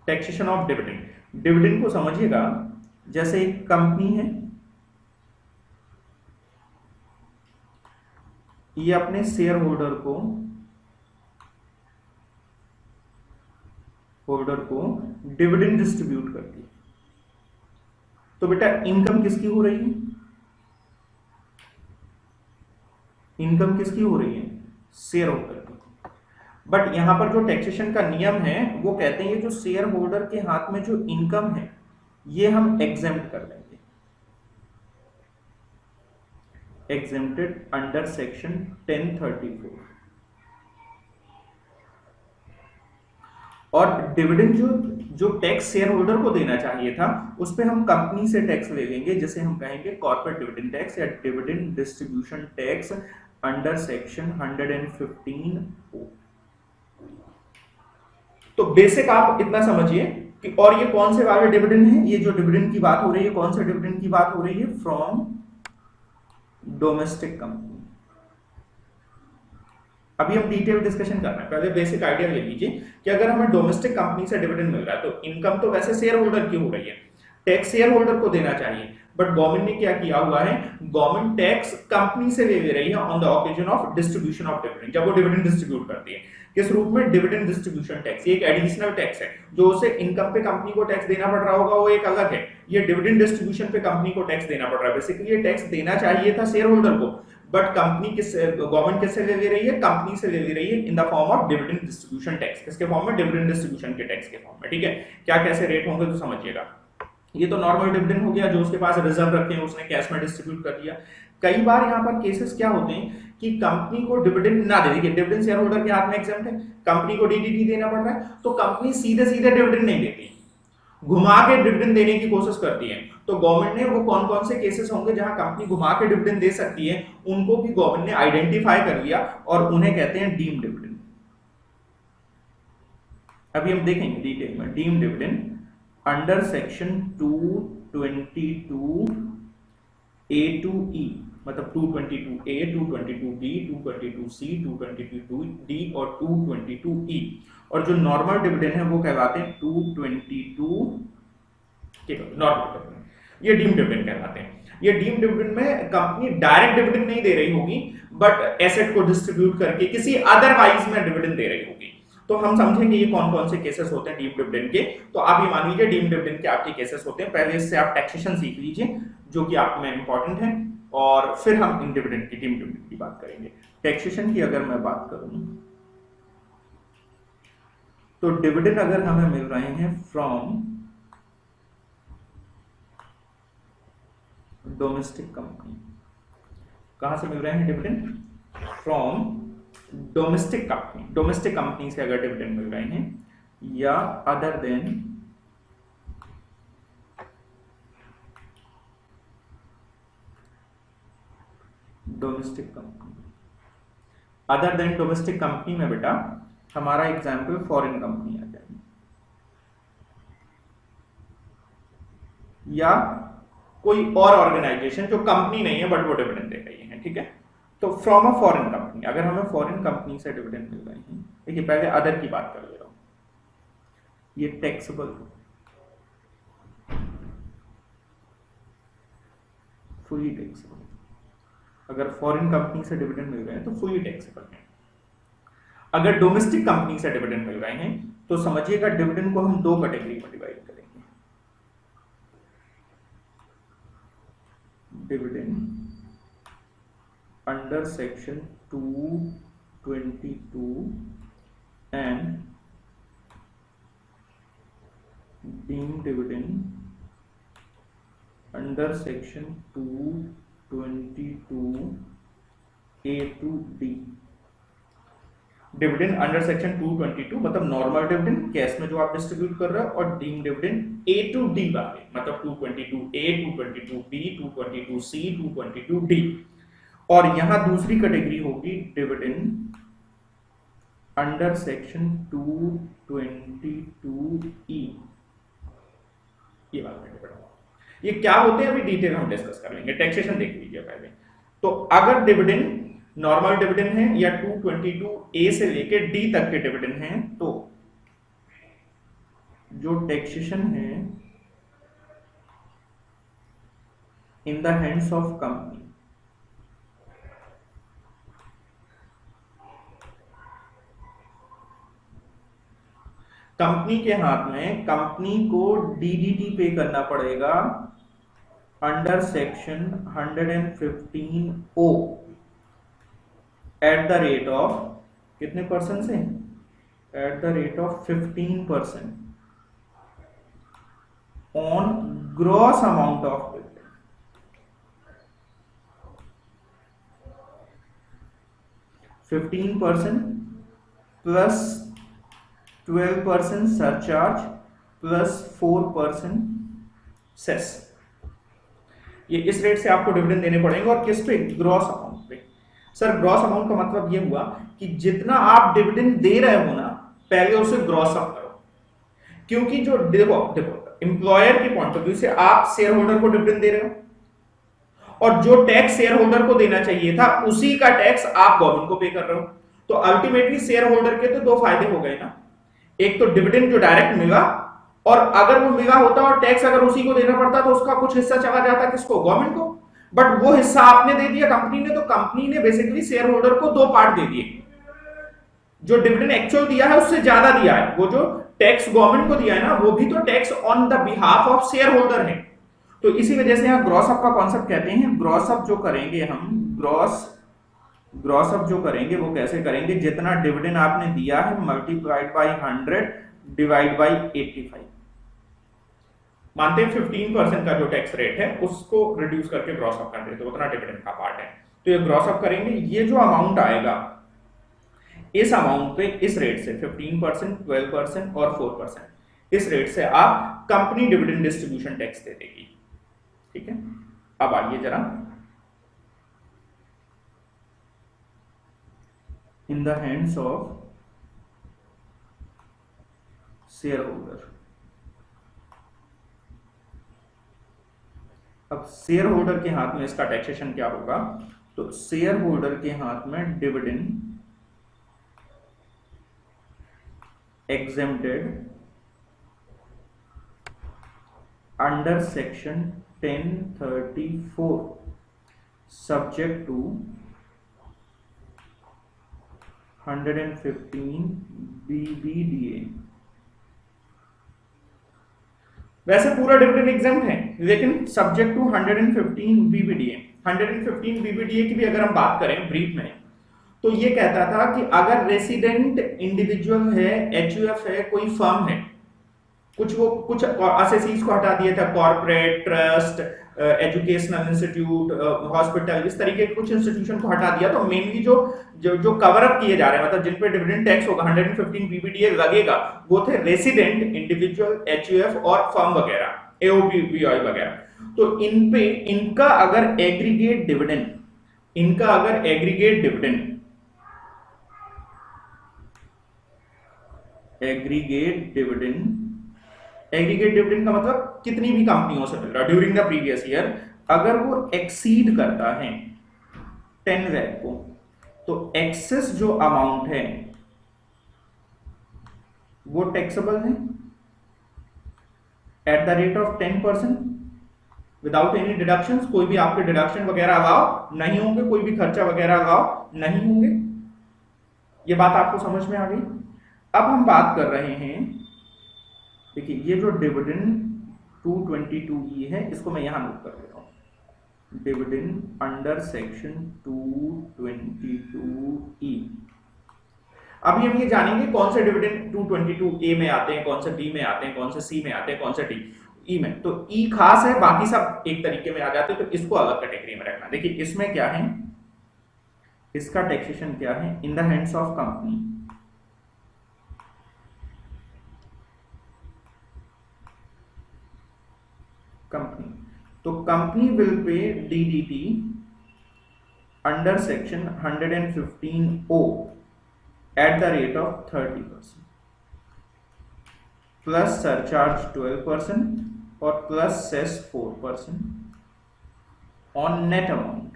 टैक्सेशन ऑफ डिविडेंड, डिविडेंड को समझिएगा। जैसे एक कंपनी है, ये अपने शेयर होल्डर को डिविडेंड डिस्ट्रीब्यूट करती है, तो बेटा इनकम किसकी हो रही है? इनकम किसकी हो रही है? शेयर होल्डर की। बट यहां पर जो टैक्सेशन का नियम है वो कहते हैं जो शेयर होल्डर के हाथ में जो इनकम है ये हम एग्जेम्प्ट कर देंगे, एग्जेम्प्टेड अंडर सेक्शन 1034। और डिविडेंड जो टैक्स शेयर होल्डर को देना चाहिए था उस पे हम कंपनी से टैक्स ले लेंगे, जैसे हम कहेंगे कॉर्पोरेट डिविडेंड टैक्स या dividend distribution tax under section 115। तो बेसिक आप इतना समझिए कि और ये कौन से वाले डिविडेंड है, ये जो डिविडेंड की बात हो रही है कौन से डिविडेंड की बात हो रही है? From domestic company. अभी हम डिटेल डिस्कशन कर रहे हैं, पहले बेसिक आइडिया ले लीजिए कि अगर हमें डोमेस्टिक कंपनी से डिविडेंड मिल रहा है तो इनकम तो वैसे शेयर होल्डर की हो रही है, टैक्स शेयर होल्डर को देना चाहिए, बट गवर्नमेंट ने क्या किया हुआ है, गवर्नमेंट टैक्स कंपनी से ले रही है on the occasion of distribution of dividend. जब वो डिविडेंड डिस्ट्रीब्यूट करती है किस रूप में? Dividend distribution tax. ये एक एडिशनल टैक्स है, जो उसे इनकम पे कंपनी को टैक्स देना पड़ रहा होगा वो एक अलग है, ये डिविडेंड डिस्ट्रीब्यूशन पे कंपनी को टैक्स देना पड़ रहा है। बेसिकली ये टैक्स देना चाहिए था शेयर होल्डर को, बट कंपनी गवर्नमेंट किससे ले रही है? कंपनी से ले रही है in the form of dividend distribution tax. किसके फॉर्म में? डिविडेंड डिस्ट्रीब्यूशन के टैक्स के फॉर्म में। ठीक है, क्या कैसे रेट होंगे तो समझिएगा। ये तो नॉर्मल डिविडेंड हो गया, जो उसके पास रिजर्व रखे हैं उसने कैश में डिस्ट्रीब्यूट कर दिया। कई बार यहाँ पर केसेस क्या होते हैं कि कंपनी को डिविडेंड ना दे, देखिए डिविडेंड शेयर होल्डर के हाथ में एग्जेम्प्ट है, कंपनी को डीडीटी देना पड़ रहा है, तो कंपनी सीधे सीधे डिविडेंड नहीं देती, घुमा के डिविडेंड देने की कोशिश करती है। तो गवर्नमेंट ने वो कौन कौन से केसेस होंगे जहां कंपनी घुमा के डिविडेंड दे सकती है उनको भी गवर्नमेंट ने आइडेंटिफाई कर लिया और उन्हें कहते हैं डीम्ड डिविडेंड। अभी हम देखेंगे डिटेल में deemed dividend under section 222A to E, मतलब 222A, 222B, 222C, 222D और 222E। और जो नॉर्मल डिविडेंड है वो कहलाते हैं 222 के नॉर्मल डिविडेंड, ये डीम्ड डिविडेंड कहलाते हैं। ये डीम्ड डिविडेंड में कंपनी डायरेक्ट डिविडेंड नहीं दे रही होगी, बट एसेट को डिस्ट्रीब्यूट करके किसी अदरवाइज में डिविडेंड दे रही होगी। तो हम समझेंगे ये कौन कौन से केसेस होते हैं डीम्ड डिविडेंड के। तो आप ये मान लीजिए डीम्ड डिविडेंड के आपके केसेस होते हैं, पहले इससे आप टैक्सेशन सीख लीजिए जो कि आप में इंपॉर्टेंट है, और फिर हम इन डिविडेंड की डीम्ड डिविडेंड की बात करेंगे। टैक्सेशन की अगर मैं बात करूं तो डिविडेंड अगर हमें मिल रहे हैं फ्रॉम डोमेस्टिक कंपनी, कहां से मिल रहे हैं डिविडेंड? फ्रॉम डोमेस्टिक कंपनी से अगर डिविडेंड मिल रहे हैं या other than domestic company, other than domestic company में बेटा हमारा एग्जाम्पल फॉरेन कंपनी आ जाएगी, या कोई और ऑर्गेनाइजेशन जो कंपनी नहीं है बट वो डिविडेंड दे रही है। ठीक है, तो फ्रॉम अ फॉरेन कंपनी, अगर हमें फॉरेन कंपनी से डिविडेंड मिल रहे हैं, देखिए पहले अदर की बात कर ले रहा हूं, ये टैक्सेबल, फुली टैक्सेबल। अगर फॉरेन कंपनी से डिविडेंड मिल रहे हैं तो फुली टैक्सेबल है। अगर डोमेस्टिक कंपनी से डिविडेंड मिल रहे हैं तो समझिएगा डिविडेंड को हम दो कैटेगरी में डिवाइड करेंगे, dividend under section 222 and deemed dividend under section 222A to D। Dividend under section 222 मतलब नॉर्मल डिविडेंड कैश में जो आप डिस्ट्रीब्यूट कर रहे हो, और deemed dividend A to D वाले मतलब 222A, 222B, 222C, 222D। और यहां दूसरी कैटेगरी होगी डिविडेंड अंडर सेक्शन 222E, ये वाला डिविडेंड। ये क्या होते हैं अभी डिटेल हम डिस्कस कर लेंगे, टैक्सेशन देख लीजिए पहले। तो अगर डिविडेंड नॉर्मल डिविडेंड है या 222A से लेके D तक के डिविडेंड हैं तो जो टैक्सेशन है in the hands of company. Company के हाथ में, कंपनी को डीडीटी पे करना पड़ेगा under section 115O at the rate of कितने परसेंट से, at the rate of 15% on gross amount of dividend. 15% plus 12% surcharge plus 4% cess, ये इस रेट से आपको डिविडेंड देने पड़ेंगे। और किस पे, ग्रॉस अमाउंट पे। सर ग्रॉस अमाउंट का मतलब ये हुआ कि जितना आप डिविडेंड दे रहे हो ना, पहले उसे ग्रॉस अप करो, क्योंकि जो देखो एम्प्लॉयर के पॉइंट ऑफ व्यू से आप शेयर होल्डर को डिविडेंड दे रहे हो और जो टैक्स शेयर होल्डर को देना चाहिए था उसी का टैक्स आप गवर्नमेंट को पे कर रहे हो। तो अल्टीमेटली शेयर होल्डर के तो दो फायदे हो गए ना, एक तो डिविडेंड जो डायरेक्ट मिला, और अगर वो मिला होता और टैक्स अगर उसी को देना पड़ता तो उसका कुछ हिस्सा चला जाता किसको, गवर्नमेंट को। बट वो हिस्सा आपने दे दिया कंपनी ने, तो कंपनी ने बेसिकली शेयर होल्डर को दो पार्ट दे दिए, जो डिविडेंड एक्चुअल दिया है उससे ज्यादा दिया है, वो जो टैक्स गवर्नमेंट को दिया है ना, वो भी तो tax on the behalf of share holder है। तो इसी वजह से यहां ग्रॉस अप का कॉन्सेप्ट कहते हैं। ग्रॉस अप जो करेंगे हम, ग्रॉस अप जो करेंगे वो कैसे करेंगे, जितना डिविडेंड आपने दिया है मल्टीप्लाइड बाय 100 डिवाइड बाय 85। मानते हैं 15% का जो टैक्स रेट है उसको रिड्यूस करके ग्रॉस अप कर देते, तो उतना डिविडेंड का पार्ट है। तो ये ग्रॉस अप करेंगे, ये जो अमाउंट आएगा इस अमाउंट पे, इस रेट से 15%, 12% और 4%, इस रेट से आप कंपनी डिविडेंड डिस्ट्रीब्यूशन टैक्स दे देगी। ठीक है, अब आइए जरा इन the hands of share holder. अब शेयर होल्डर के हाथ में इसका टैक्सेशन क्या होगा, तो शेयर होल्डर के हाथ में dividend exempted under section 1034 subject to 115 BBDA। वैसे पूरा डिविडेंड एग्जाम्प्ट है, लेकिन सब्जेक्ट टू 115 BBDA। 115 BBDA की भी अगर हम बात करें ब्रीफ में, तो ये कहता था कि अगर रेसिडेंट इंडिविजुअल है, एचयूएफ है, कोई फर्म है, कुछ असेसीज को हटा दिया था, corporate, trust, educational institute, hospital, इस तरीके के कुछ इंस्टीट्यूशन को हटा दिया, तो मेनली जो कवर अप किए जा रहे हैं, मतलब जिन पे डिविडेंड टैक्स होगा 115 BBDA लगेगा, वो थे रेसिडेंट इंडिविजुअल, एचयूएफ और फर्म वगैरह, एओपीबीआई वगैरह। तो इन पे इनका अगर एग्रीगेट डिविडेंड एग्रीगेट डिविडेंड का मतलब कितनी भी कंपनियों से मिल रहा ड्यूरिंग द प्रीवियस ईयर, अगर वो एक्सीड करता है 10 lakh को, तो एक्सेस जो अमाउंट है वो टैक्सेबल है eight the rate of 10% without any deductions. कोई भी आपके डिडक्शन वगैरह अलाउ नहीं होंगे, कोई भी खर्चा वगैरह अलाउ नहीं होंगे। ये बात आपको समझ में आ गई। अब हम बात कर रहे हैं, देखिए ये जो डिविडेंड 222E है, इसको मैं यहां नोट कर देता हूं, डिविडेंड अंडर सेक्शन 222E। अभी हम ये जानेंगे कौन से डिविडेंड 222A में आते हैं, कौन से B में आते हैं, कौन से C में आते हैं, कौन से E में। तो E खास है, बाकी सब एक तरीके में आ जाते हैं, तो इसको अलग कैटेगरी में रखना। देखिए इसमें क्या है, इसका टैक्सेशन क्या है, in the hands of company. तो company will pay DDT under section 115O at the rate of 30% plus surcharge 12% और plus cess 4% on net amount.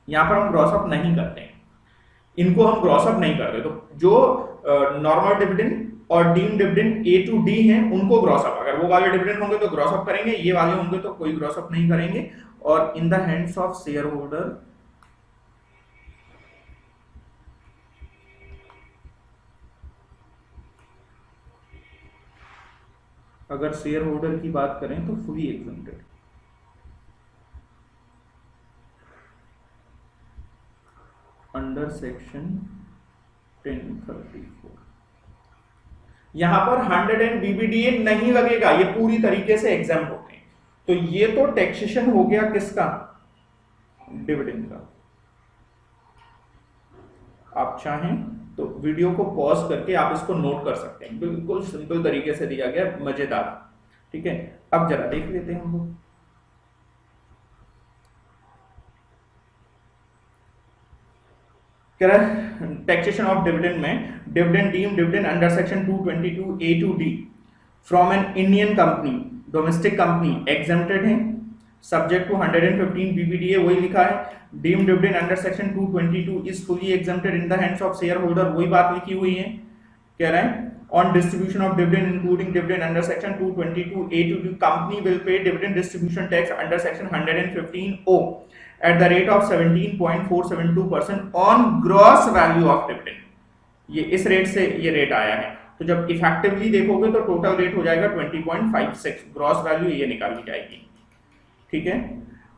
यहां पर हम ग्रॉस अप नहीं करते हैं, इनको हम ग्रॉस अप नहीं करते। तो जो नॉर्मल डिविडेंड और deem dividend A to D हैं उनको ग्रॉस अप, अगर वो वाले डिविडेंड होंगे तो ग्रॉस अप करेंगे, ये वाले होंगे तो कोई ग्रॉस अप नहीं करेंगे। और इन the hands of share holder अगर शेयर होल्डर की बात करें तो फुली एग्जम्प्टेड। अंडर सेक्शन 1034 यहां पर 100 एंड बीबीडीए नहीं लगेगा, ये पूरी तरीके से एग्जाम होते हैं। तो ये तो टैक्सेशन हो गया किसका, डिविडेंड का। आप चाहें तो वीडियो को पॉज करके आप इसको नोट कर सकते हैं, बिल्कुल सिंपल तरीके से दिया गया, मजेदार। ठीक है, अब जरा देख लेते हैं हम लोग। कह रहा है टैक्सेशन ऑफ डिविडेंड में, dividend deem dividend under section 222 A to D from an Indian company, domestic company exempted है, सब्जेक्ट टू 115 बीबीडीए, वही लिखा है। Deem dividend under section 222 is fully exempted in the hands of share holder, वही बात लिखी हुई है। कह रहे हैं on distribution of dividend including dividend under section 222 A to D, company will pay dividend distribution tax under section 115O at the rate of 17.472% on gross value of dividend। ये इस रेट से ये रेट आया है, तो जब effectively देखोगे तो टोटल रेट हो जाएगा 20.56, ग्रॉस वैल्यू ये निकाली जाएगी। ठीक है,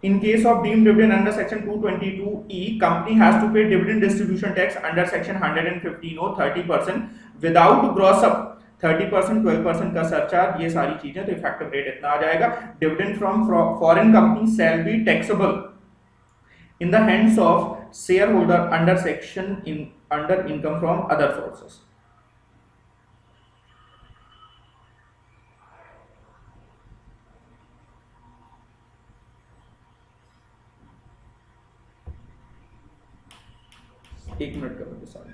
in case of deemed dividend under section 222E, company has to pay dividend distribution tax under section 115O 30% without gross up 30%, 12% का सरचार्ज, ये सारी चीजें, तो इफेक्टिव रेट इतना आ जाएगा। Dividend from foreign company shall be taxable in the hands of shareholder under section under income from other sources। एक minute कर लीजिए साथ।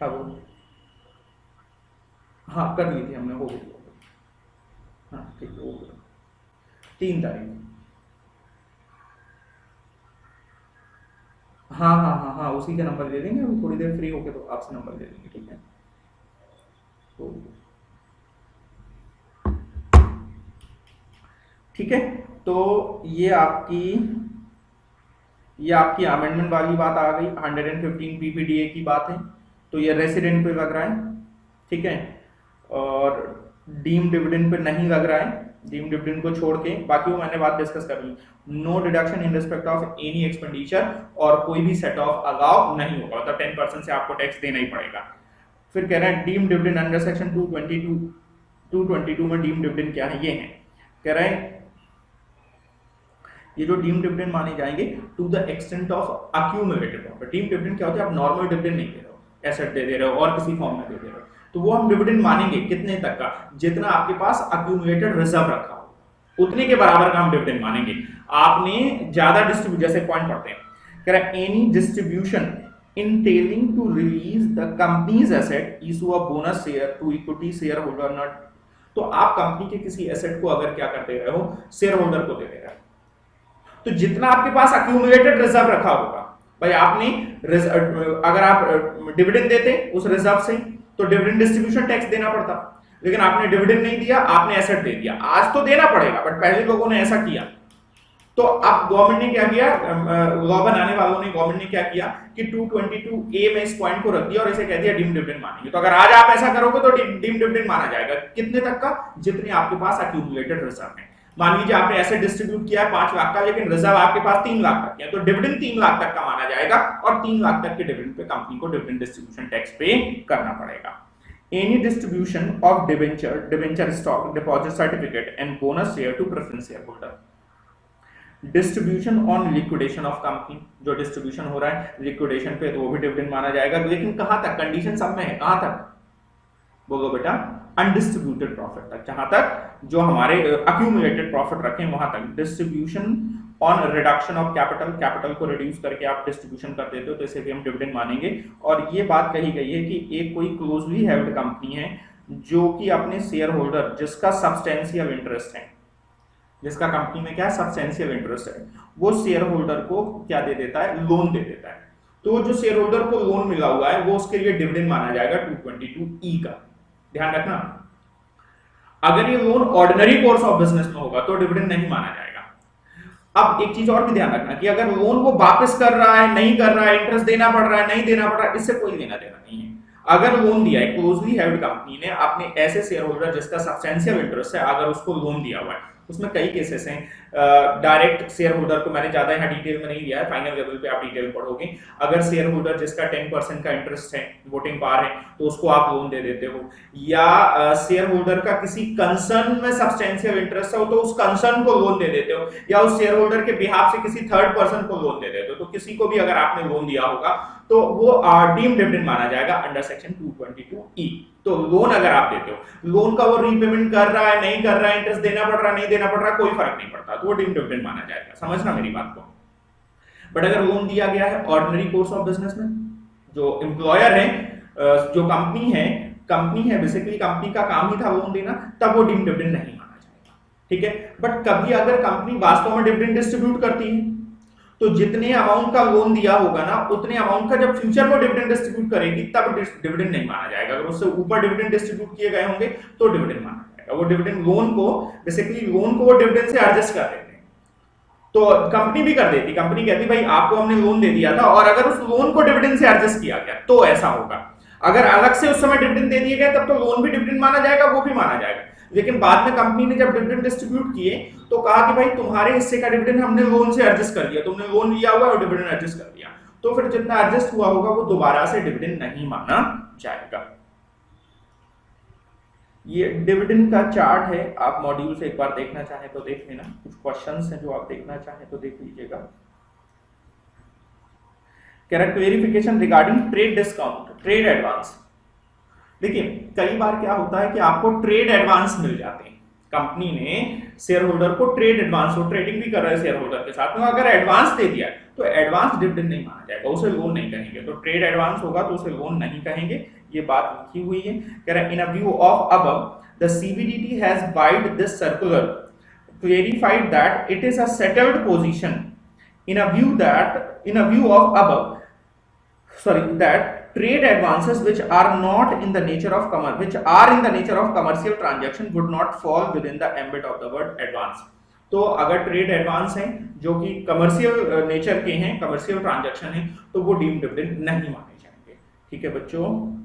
हाँ वो हाँ कर ली थी हमने, हो गई। हाँ ठीक है, हो गया 3 तारीख। हाँ हाँ हाँ हाँ उसी का नंबर दे देंगे, हम थोड़ी देर फ्री होके तो आपसे नंबर दे देंगे। ठीक है, तो ठीक है, तो ये आपकी अमेंडमेंट वाली बात आ गई। 115 बीपीडीए की बात है, तो ये रेसिडेंट पे लग रहा है। ठीक है, और डीम डिविडेंड पे नहीं लग रहा है, डीम डिविडेंड को छोड़ के बाकी वो मैंने बात डिस्कस कर ली। No deduction in respect of any expenditure, और कोई भी सेट ऑफ अलाउ नहीं होगा, मतलब 10% से आपको टैक्स देना ही पड़ेगा। फिर कह रहे हैं डीम डिविडेंड अंडर सेक्शन 222 में डीम डिविडेंड क्या है, ये है। कह रहे हैं ये जो डीम डिविडेंड माने जाएंगे to the extent of accumulated profit. Deem dividend क्या होता है, आप नॉर्मल डिविडेंड नहीं दे रहे हो, एसेट दे रहे हो और किसी फॉर्म में दे रहे हो, तो वो हम डिविडेंड मानेंगे कितने तक का, जितना आपके पास अक्यूमुलेटेड रिजर्व रखा हो उतने के बराबर का हम डिविडेंड मानेंगे। आपने ज्यादा डिस्ट्रीब्यूट, जैसे पॉइंट पढ़ते हैं, कह रहा है any distribution entailing to release the company's asset issue a bonus share to equity shareholder not, तो आप कंपनी के किसी एसेट को अगर क्या करते रहे हो, शेयर होल्डर को दे दे रहे हो, तो जितना आपके पास अक्यूमुलेटेड रिजर्व रखा होगा, भाई आपने अगर आप डिविडेंड देते उस रिजर्व से तो डिविडेंड डिस्ट्रीब्यूशन टैक्स देना पड़ता, लेकिन आपने डिविडेंड नहीं दिया, आपने एसेट दे दिया। आज तो देना पड़ेगा, बट पहले लोगों ने ऐसा किया, तो अब गवर्नमेंट ने क्या किया, लॉ बनाने वालों ने, गवर्नमेंट ने क्या किया कि 222A में इस पॉइंट को रख दिया और इसे कह दिया डीम डिविडेंड मानेंगे। तो अगर आज आप ऐसा करोगे तो डीम डिविडेंड माना जाएगा कितने तक का, जितने आपके पास अक्यूमुलेटेड रिजर्व है। मान लीजिए आपने एसेट डिस्ट्रीब्यूट किया है 5 लाख का, लेकिन रिजर्व आपके पास 3 लाख तक है, तो डिविडेंड 3 लाख तक का माना जाएगा, और 3 लाख तक के डिविडेंड पे कंपनी को डिविडेंड डिस्ट्रीब्यूशन टैक्स पे करना पड़ेगा। Any distribution of debenture stock, deposit certificate and bonus share to preference share holder. Distribution on liquidation of company, जो डिस्ट्रीब्यूशन हो रहा है लिक्विडेशन पे, तो वो भी डिविडेंड माना जाएगा, लेकिन कहां तक, कंडीशन सब में है, कहां तक बोलो बेटा, अनडिस्ट्रीब्यूटेड प्रॉफिट तक, जहां तक जो हमारे अक्यूमुलेटेड प्रॉफिट रखे वहां तक। Distribution on reduction of capital, capital को रिड्यूस करके आप डिस्ट्रीब्यूशन कर देते हो तो इसे भी हम डिविडेंड मानेंगे। और ये बात कही गई है कि एक कोई क्लोजली हेल्ड कंपनी है जो कि अपने शेयर होल्डर, जिसका सब्सटेंशियल इंटरेस्ट है, जिसका कंपनी में क्या है सब्सटेंशियल इंटरेस्ट है, वो शेयर होल्डर को क्या दे देता है, लोन दे देता है। तो जो शेयर होल्डर को लोन मिला हुआ है वो उसके लिए डिविडेंड माना जाएगा 222E का, ध्यान रखना। अगर ये loan ordinary course of business में होगा तो डिविडेंड नहीं माना जाएगा। अब एक चीज और भी ध्यान रखना कि अगर लोन वो वापस कर रहा है, नहीं कर रहा है, इंटरेस्ट देना पड़ रहा है, नहीं देना पड़ रहा है, इससे कोई लेना देना नहीं है। अगर लोन दिया है क्लोजली हेल्ड कंपनी ने, आपने ऐसे शेयर होल्डर जिसका सब्सटेंशियल इंटरेस्ट है, अगर उसको लोन दिया हुआ है, उसमें कई केसेस हैं। डायरेक्ट शेयर होल्डर को मैंने ज्यादा यहाँ डिटेल में नहीं दिया है, फाइनल लेवल पे आप डिटेल पढ़ोगे। अगर शेयर होल्डर जिसका 10% का इंटरेस्ट है, वोटिंग पावर है, तो उसको आप लोन दे देते हो। या शेयर होल्डर का किसी कंसर्न में सब्सटेंशियल इंटरेस्ट हो तो उस कंसर्न को लोन दे देते हो, या उस शेयर होल्डर के बिहाफ से किसी थर्ड पर्सन को लोन दे देते हो। तो किसी को भी अगर आपने लोन दिया होगा तो वो डीम्ड डिविडेंड माना जाएगा अंडर सेक्शन 222E। तो लोन अगर आप देते हो, लोन का वो रीपेमेंट कर रहा है, नहीं कर रहा है, इंटरेस्ट देना पड़ रहा है, नहीं देना पड़ रहा है, कोई फर्क नहीं पड़ता, तो वो डीम्ड डिविडेंड माना जाएगा। समझना मेरी बात को। बट अगर लोन दिया गया है ऑर्डिनरी कोर्स ऑफ बिजनेस में, जो एम्प्लॉयर है, जो कंपनी है बेसिकली कंपनी का काम ही था लोन देना, तब वो डीम्ड डिविडेंड नहीं माना जाएगा, ठीक है। बट कभी अगर कंपनी वास्तव में डिविडेंड डिस्ट्रीब्यूट करती है तो जितने अमाउंट का लोन दिया होगा ना, उतने अमाउंट का जब फ्यूचर में डिविडेंड डिस्ट्रीब्यूट करेगी तब डिविडेंड नहीं माना जाएगा। अगर उससे ऊपर डिविडेंड डिस्ट्रीब्यूट किए गए होंगे तो डिविडेंड माना जाएगा। वो डिविडेंड लोन को बेसिकली लोन को वो डिविडेंड से एडजस्ट कर देते हैं। तो कंपनी भी कर देती, कंपनी कहती भाई आपको हमने लोन दे दिया था और अगर उस लोन को डिविडेंड से एडजस्ट किया गया तो ऐसा होगा। अगर अलग से उस समय डिविडेंड दे दिए गए तब तो लोन भी डिविडेंड माना जाएगा, वो भी माना जाएगा। लेकिन बाद में कंपनी ने जब डिविडेंड डिस्ट्रीब्यूट किए तो कहा कि भाई तुम्हारे हिस्से का डिविडेंड हमने लोन से एडजस्ट कर दिया, तुमने लोन लिया हुआ और डिविडेंड एडजस्ट कर दिया, तो फिर जितना एडजस्ट हुआ होगा वो दोबारा से डिविडेंड नहीं माना जाएगा। ये डिविडेंड का चार्ट है, आप मॉड्यूल से एक बार देखना चाहें तो देख लेना। कुछ क्वेश्चंस हैं जो आप देखना चाहें तो देख लीजिएगा। Character verification regarding trade discount, trade advance. देखिए कई बार क्या होता है कि आपको ट्रेड एडवांस मिल जाते हैं। कंपनी ने शेयर होल्डर को ट्रेड एडवांस, वो ट्रेडिंग भी कर रहे हैं शेयर होल्डर के साथ में, अगर एडवांस दे दिया तो एडवांस डिविडेंड नहीं माना जाएगा, उसे लोन नहीं कहेंगे। तो ट्रेड एडवांस होगा तो उसे लोन नहीं कहेंगे, ये बात लिखी हुई है। कह रहा है in a view of above the CBDT has vide this circular clarified that it is a settled position in a view of above that trade advances which are in the nature of commercial transaction would not fall within the ambit of the word advance। तो अगर trade advance हैं जो कि commercial nature के हैं, commercial transaction हैं, तो वो डीम्ड डिविडेंड नहीं माने जाएंगे, ठीक है बच्चों।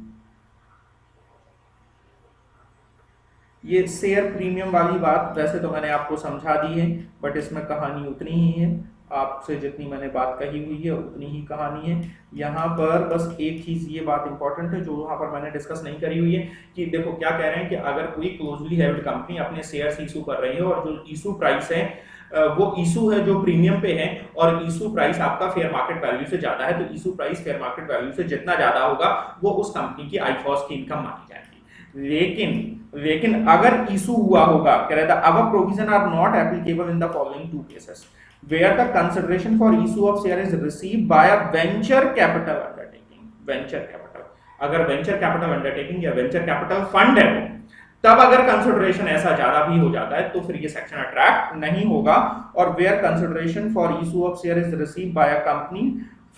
ये शेयर प्रीमियम वाली बात वैसे तो मैंने आपको समझा दी है, बट इसमें कहानी उतनी ही है, आपसे जितनी मैंने बात कही हुई है उतनी ही कहानी है। यहाँ पर बस एक चीज ये बात इंपॉर्टेंट है जो यहाँ पर मैंने डिस्कस नहीं करी हुई है कि देखो क्या कह रहे हैं कि अगर कोई क्लोजली हेल्ड कंपनी अपने शेयर्स इशू कर रही है और जो इशू प्राइस है वो इशू है जो प्रीमियम पे है और इशू प्राइस आपका फेयर मार्केट वैल्यू से ज्यादा है, तो issue price fair market value से जितना ज्यादा होगा वो उस कंपनी की आईफॉस की इनकम मानी जाएगी। लेकिन अगर इशू हुआ होगा, कह रहा था our provision are not applicable in the following two cases where the consideration for issue of share is received by a venture capital undertaking। venture capital, अगर venture capital undertaking या venture capital fund है वो, तब अगर consideration ऐसा ज्यादा भी हो जाता है तो फिर ये सेक्शन अट्रैक्ट नहीं होगा। और where consideration for issue of share is received by a company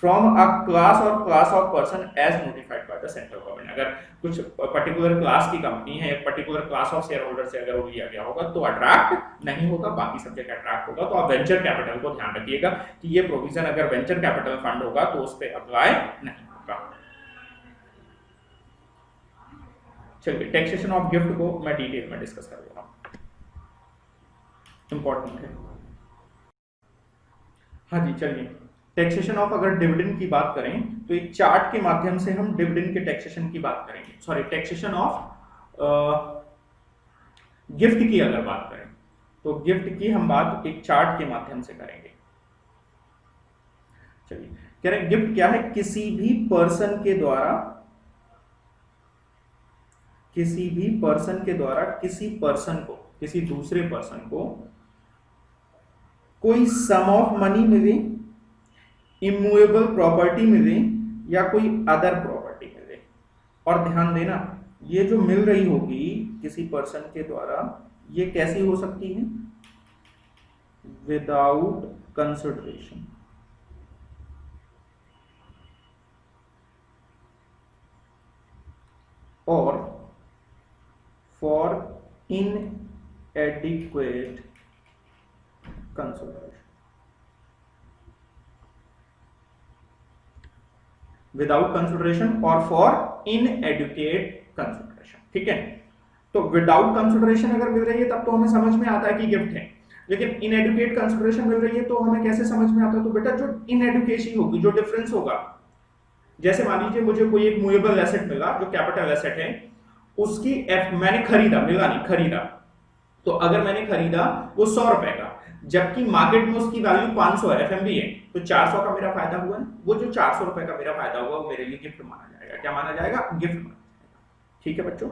from a class or class of person as notified by the central government। अगर कुछ पर्टिकुलर क्लास की कंपनी है, particular class of share holder से अगर वो लिया गया होगा तो अट्रैक्ट नहीं होगा, बाकी सब्जेक्ट अट्रैक्ट होगा। तो आप वेंचर कैपिटल को ध्यान रखिएगा कि ये प्रोविजन अगर वेंचर कैपिटल फंड होगा तो उस पर अप्लाई नहीं होगा। चलिए टैक्सेशन ऑफ गिफ्ट को मैं डिटेल में डिस्कस कर रहा हूं, इंपॉर्टेंट है। हाँ जी चलिए, टैक्सेशन ऑफ अगर डिविडेंड की बात करें तो एक चार्ट के माध्यम से हम डिविडेंड के टैक्सेशन की बात करेंगे। सॉरी, टैक्सेशन ऑफ गिफ्ट की अगर बात करें तो गिफ्ट की हम बात एक चार्ट के माध्यम से करेंगे। चलिए कह रहे हैं गिफ्ट क्या है, किसी भी पर्सन के द्वारा किसी दूसरे पर्सन को कोई सम ऑफ मनी मिले, इमूवेबल प्रॉपर्टी मिले या कोई अदर प्रॉपर्टी मिले। और ध्यान देना ये जो मिल रही होगी किसी पर्सन के द्वारा, ये कैसी हो सकती है, विदाउट कंसिडरेशन। और फॉर इनएडिक्वेट कंसिडरेशन, विदाउट कंसिडरेशन और फॉर इनएडुकेट कंसिडरेशन। ठीक है, तो विदाउट कंसिडरेशन अगर मिल रही है तब तो हमें समझ में आता है कि गिफ्ट है, लेकिन इनएडुकेट कंसिडरेशन मिल रही है तो हमें कैसे समझ में आता है? तो बेटा जो इनएडुकेसी होगी, जो डिफरेंस होगा, जैसे मान लीजिए मुझे कोई एक मूवेबल एसेट मिला जो कैपिटल एसेट है, उसकी मैंने खरीदा, मिला नहीं, खरीदा, तो अगर मैंने खरीदा वो 100 रुपए का, जबकि मार्केट में उसकी वैल्यू 500 है, एफएमबी है, तो 400 का मेरा फायदा हुआ है। वो जो 400 रुपए का मेरा फायदा हुआ वो मेरे लिए गिफ्ट माना जाएगा। क्या माना जाएगा? गिफ्ट माना जाएगा। ठीक है बच्चों,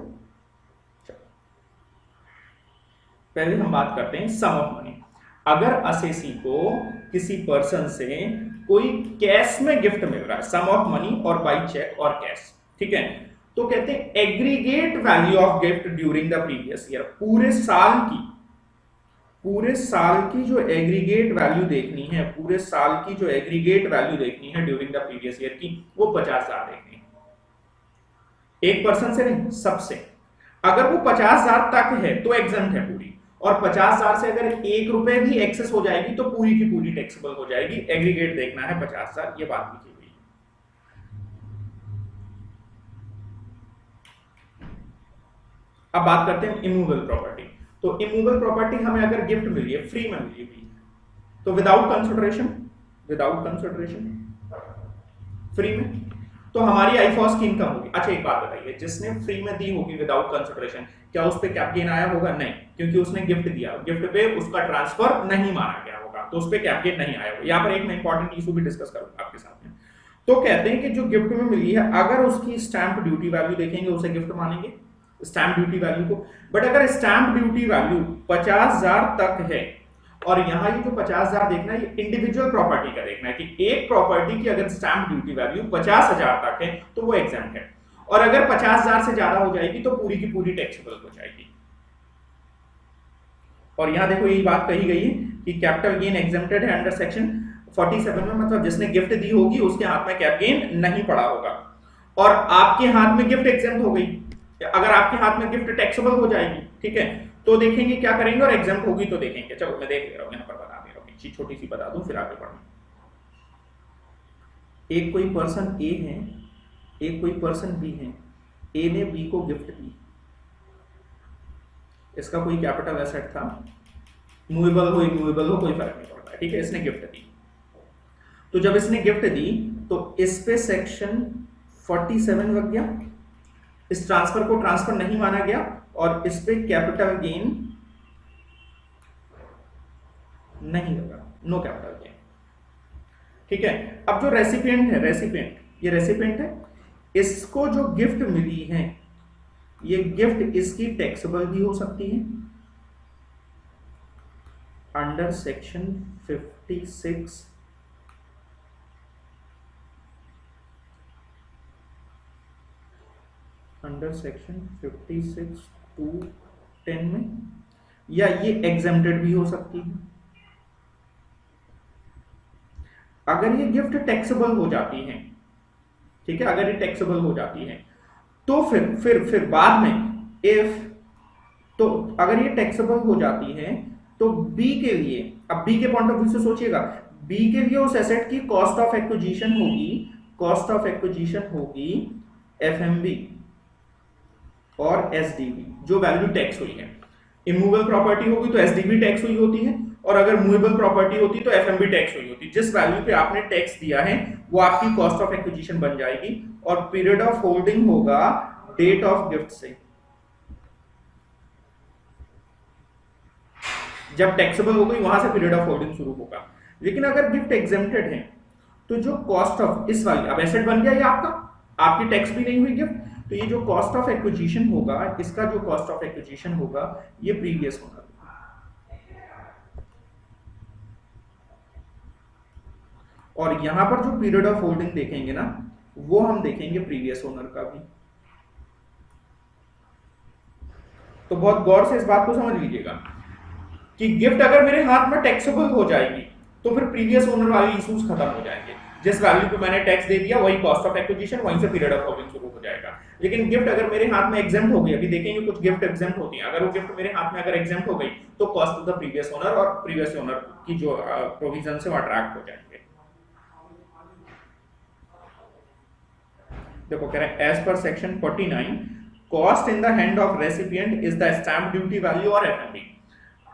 पहले हम बात करते हैं सम ऑफ मनी। अगर असेसी को किसी पर्सन से कोई कैश में गिफ्ट मिल रहा है, सम ऑफ मनी और बाई चेक और कैश, ठीक है, तो कहते हैं aggregate value of gift during the previous year. पूरे साल की जो एग्रीगेट वैल्यू देखनी है, पूरे साल की जो एग्रीगेट वैल्यू देखनी है ड्यूरिंग द प्रीवियस ईयर की, वो 50,000 देखनी है। एक पर्सन से नहीं, सबसे। अगर वो 50,000 तक है तो एग्जम्प्ट है पूरी, और 50,000 से अगर 1 रुपए भी एक्सेस हो जाएगी तो पूरी की पूरी टैक्सेबल हो जाएगी। एग्रीगेट देखना है 50,000, ये बात भी की हुई। अब बात करते हैं इमूवेबल प्रॉपर्टी। तो इमूवेबल प्रॉपर्टी हमें अगर गिफ्ट मिली है, फ्री में मिली हुई, तो विदाउट कंसिडरेशन फ्री में, तो हमारी आईफॉस की इनकम होगी। अच्छा एक बात बताइए, जिसने फ्री में दी होगी विदाउट कंसिडरेशन, क्या उस पे कैप गेन आया होगा? नहीं, क्योंकि उसने गिफ्ट दिया, गिफ्ट पे उसका ट्रांसफर नहीं माना गया होगा, तो उस पे कैप गेन नहीं आया होगा। यहाँ पर एक मैं इंपॉर्टेंट इशू भी डिस्कस करूंगा आपके साथ में। तो कहते हैं कि जो गिफ्ट में मिली है, अगर उसकी स्टैंप ड्यूटी वैल्यू देखेंगे उसे गिफ्ट मानेंगे, स्टैंप ड्यूटी वैल्यू को। बट अगर स्टैंप ड्यूटी वैल्यू 50,000 तक है, और यहाँ ये जो 50,000 देखना है, ये इंडिविजुअल प्रॉपर्टी का देखना है कि एक प्रॉपर्टी की अगर स्टैंप ड्यूटी वैल्यू 50,000 तक है तो वो एग्जम्प्ट है, और अगर 50,000 से ज्यादा हो जाएगी तो पूरी की पूरी टैक्सेबल हो जाएगी। और यहाँ देखो यही बात कही गई है कि कैपिटल गेन एग्जम्प्टेड है अंडर सेक्शन 47 में, मतलब जिसने गिफ्ट दी होगी उसके हाथ में कैप गेन नहीं पड़ा होगा। और आपके हाथ में गिफ्ट एग्जम्प्ट हो गई, अगर आपके हाथ में गिफ्ट टैक्सेबल हो जाएगी, ठीक है, तो देखेंगे क्या करेंगे, और एग्जम्प्ट होगी तो देखेंगे। चलो मैं देख ले रहा हूं, यहां पर बता दे रहा हूं, एक चीज छोटी सी बता दूं फिर आगे बढ़ूं। एक कोई पर्सन ए है, एक कोई पर्सन बी है, ए ने बी को गिफ्ट दी, इसका कोई कैपिटल एसेट था, मूवेबल हो इमूवेबल हो कोई फर्क नहीं पड़ता, ठीक है, इसने गिफ्ट दी। तो जब इसने गिफ्ट दी तो इस पे सेक्शन 47 लग गया, इस ट्रांसफर को ट्रांसफर नहीं माना गया, और इस पे कैपिटल गेन नहीं लगा, नो कैपिटल गेन, ठीक है। अब जो रेसिपिएंट है, ये रेसिपिएंट है, इसको जो गिफ्ट मिली है, ये गिफ्ट इसकी टैक्सेबल भी हो सकती है अंडर सेक्शन 56 अंडर सेक्शन 56(2)(10) में, या ये एग्जेम्प्टेड भी हो सकती है। अगर ये गिफ्ट टैक्सेबल हो जाती है, ठीक है, अगर ये टैक्सेबल हो जाती है तो फिर बाद में इफ, तो अगर ये टैक्सेबल हो जाती है तो बी के लिए, अब बी के पॉइंट ऑफ व्यू से सोचिएगा, बी के लिए उस एसेट की कॉस्ट ऑफ एक्विजिशन होगी एफएमबी और एसडीबी, जो वैल्यू टैक्स हुई है। इमूवेबल प्रॉपर्टी होगी तो एसडीबी टैक्स हुई होती है, और अगर मूवेबल प्रॉपर्टी होती तो एफएमबी टैक्स हुई होती। जिस वैल्यू पे आपने टैक्स दिया है वो आपकी कॉस्ट ऑफ एक्विजिशन बन जाएगी, और पीरियड ऑफ होल्डिंग होगा डेट ऑफ गिफ्ट से। जब टैक्सेबल हो गई वहां से पीरियड ऑफ होल्डिंग शुरू होगा। लेकिन अगर गिफ्ट एग्जेम्प्टेड है तो जो कॉस्ट ऑफ इस वाली, अब एसेट बन गया ये आपका, आपकी टैक्स भी नहीं हुई गिफ्ट, तो ये जो कॉस्ट ऑफ एक्विजिशन होगा, इसका जो कॉस्ट ऑफ एक्विजिशन होगा ये प्रीवियस होगा, और यहां पर जो पीरियड ऑफ होल्डिंग देखेंगे ना, वो हम देखेंगे प्रीवियस ओनर का भी। तो बहुत गौर से इस बात को समझ लीजिएगा कि गिफ्ट अगर मेरे हाथ में टैक्सेबल हो जाएगी तो फिर प्रीवियस ओनर वाले इश्यूज खत्म हो जाएंगे। जिस वैल्यू पे मैंने टैक्स दे दिया वही कॉस्ट ऑफ एक्विजिशन, वहीं से पीरियड ऑफ होल्डिंग शुरू हो जाएगा। लेकिन गिफ्ट अगर मेरे हाथ में एग्जेम्प्ट हो गई, अभी देखेंगे कुछ गिफ्ट एग्जेम्प्ट होती है, अगर वो गिफ्ट मेरे हाथ में अगर एग्जेम्प्ट हो गई तो cost of the previous owner और प्रीवियस ओनर की जो प्रोविजन से वो अट्रैक्ट हो जाएंगे। देखो कह रहे हैं as per section 49 cost in the hand of recipient is the stamp duty value और एफएमबी।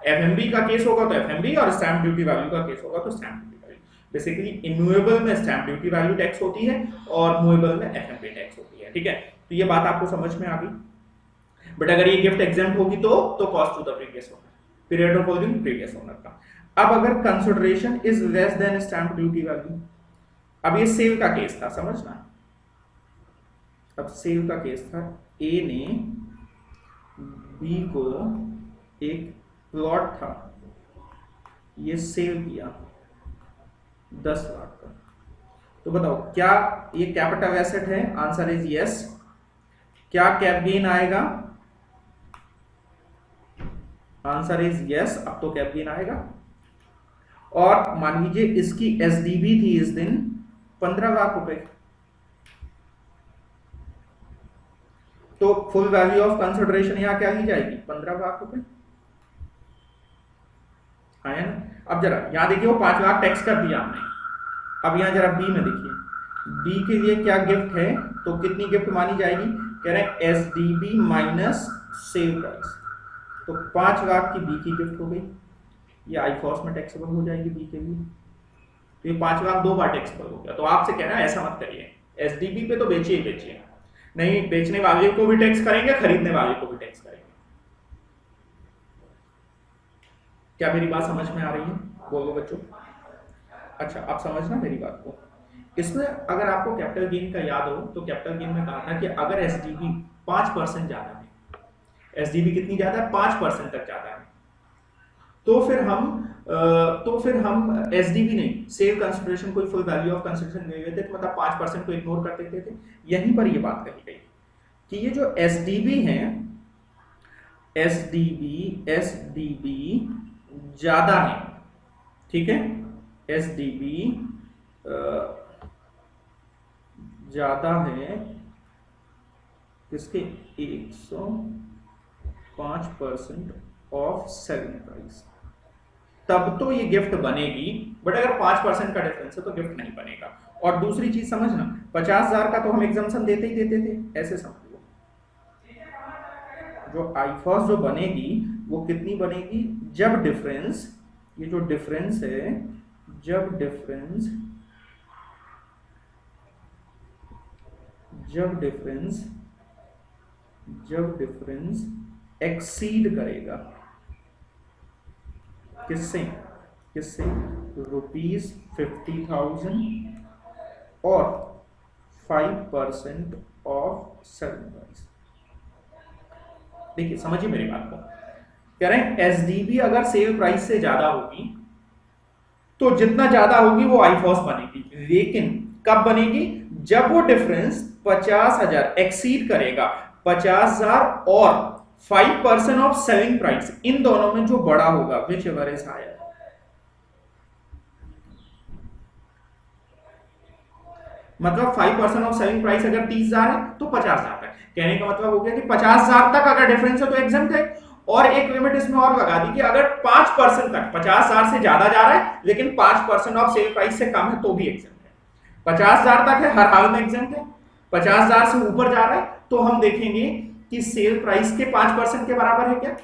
एफएमबी का केस होगा तो एफएमबी और स्टैंप ड्यूटी वैल्यू का केस होगा तो stamp duty value. Basically immovable में स्टैंप ड्यूटी वैल्यू टैक्स होती है और मूवेबल में एफएमबी टैक्स होती है। ठीक है, तो ये बात आपको समझ में आ गई। बट अगर ये गिफ्ट एग्जेम्प्ट होगी तो cost to the previous owner, period of holding previous owner का। अब अगर consideration is less than stamp duty value, अब ये सेल का केस था, समझना। अब सेल का केस था, ए ने बी को एक प्लॉट था, ये सेल किया 10 लाख का। तो बताओ क्या ये कैपिटल एसेट है? Answer is yes. क्या कैप गेन आएगा? आंसर इज यस, अब तो कैप गेन आएगा। और मान लीजिए इसकी एसडीबी थी इस दिन 15 लाख रुपए, तो फुल वैल्यू ऑफ कंसिडरेशन यहां क्या ली जाएगी? 15 लाख रुपए आया ना। अब जरा यहां देखिए वो 5 लाख टैक्स कर दिया हमने। अब यहां जरा बी में देखिए, बी के लिए क्या गिफ्ट है, तो कितनी गिफ्ट मानी जाएगी? कह रहे हैं एसडीबी माइनस सेल प्राइस, तो 5 लाख की बी की गिफ्ट हो गई, ये आईफॉस में टैक्सेबल हो जाएगी बी के लिए। तो ये 5 लाख 2 बार टैक्सेबल हो गया। तो आपसे कह रहा है ऐसा मत करिए, एसडीबी पे तो बेचिए बेचिए, नहीं बेचने वाले को भी टैक्स करेंगे, खरीदने वाले को भी टैक्स करेंगे। क्या मेरी बात समझ में आ रही है? बोलो बच्चों। अच्छा अब समझना मेरी बात को। इसमें अगर आपको कैपिटल गेन का याद हो तो कैपिटल गेन में कहा था कि अगर एसडीबी 5% ज्यादा है, एसडीबी कितनी ज्यादा है? 5% तक ज्यादा है, तो फिर हम एसडीबी नहीं, सेल कंसिडरेशन कोई फुल वैल्यू ऑफ कंसिडरेशन ले लेते थे, मतलब 5% को इग्नोर कर देते थे। यहीं पर ये बात कही गई कि ये जो एसडीबी है, एसडीबी ज्यादा है, ठीक है, एसडीबी ज्यादा है किसके? 105% ऑफ सेलिंग प्राइस, तब तो ये गिफ्ट बनेगी। बट अगर 5% का डिफरेंस है तो गिफ्ट नहीं बनेगा। और दूसरी चीज समझना, 50,000 का तो हम एग्जम्पशन देते ही देते थे, ऐसे समझ लो। जो आईफॉस जो बनेगी वो कितनी बनेगी? जब डिफरेंस, ये जो डिफरेंस है, जब डिफरेंस एक्सीड करेगा किससे ₹50,000 और 5% ऑफ सेलिंग प्राइस। देखिए समझिए मेरी बात को, कह रहे हैं एसडीबी अगर सेल प्राइस से ज्यादा होगी तो जितना ज्यादा होगी वो आईफॉस बनेगी, लेकिन कब बनेगी? जब वो डिफरेंस 50,000 एक्सीड करेगा, 50,000 और 5% ऑफ सेलिंग प्राइस, इन दोनों में जो बड़ा होगा, विच एवर इज हायर। मतलब 5% ऑफ सेलिंग प्राइस अगर 30,000 है तो 50,000 तक। कहने का मतलब हो गया कि 50,000 तक अगर डिफरेंस है तो एग्जम्प्ट है। और एक लिमिट इसमें और लगा दी कि अगर 5% तक, 50,000 से ज्यादा जा रहा है लेकिन 5% ऑफ सेल प्राइस से कम है तो भी एग्जम्प्ट है। 50,000 तक है, हर हाल में एग्जम्प्ट है। 50,000 से ऊपर जा रहा है तो हम देखेंगे कि सेल प्राइस के 5% के बराबर है क्या।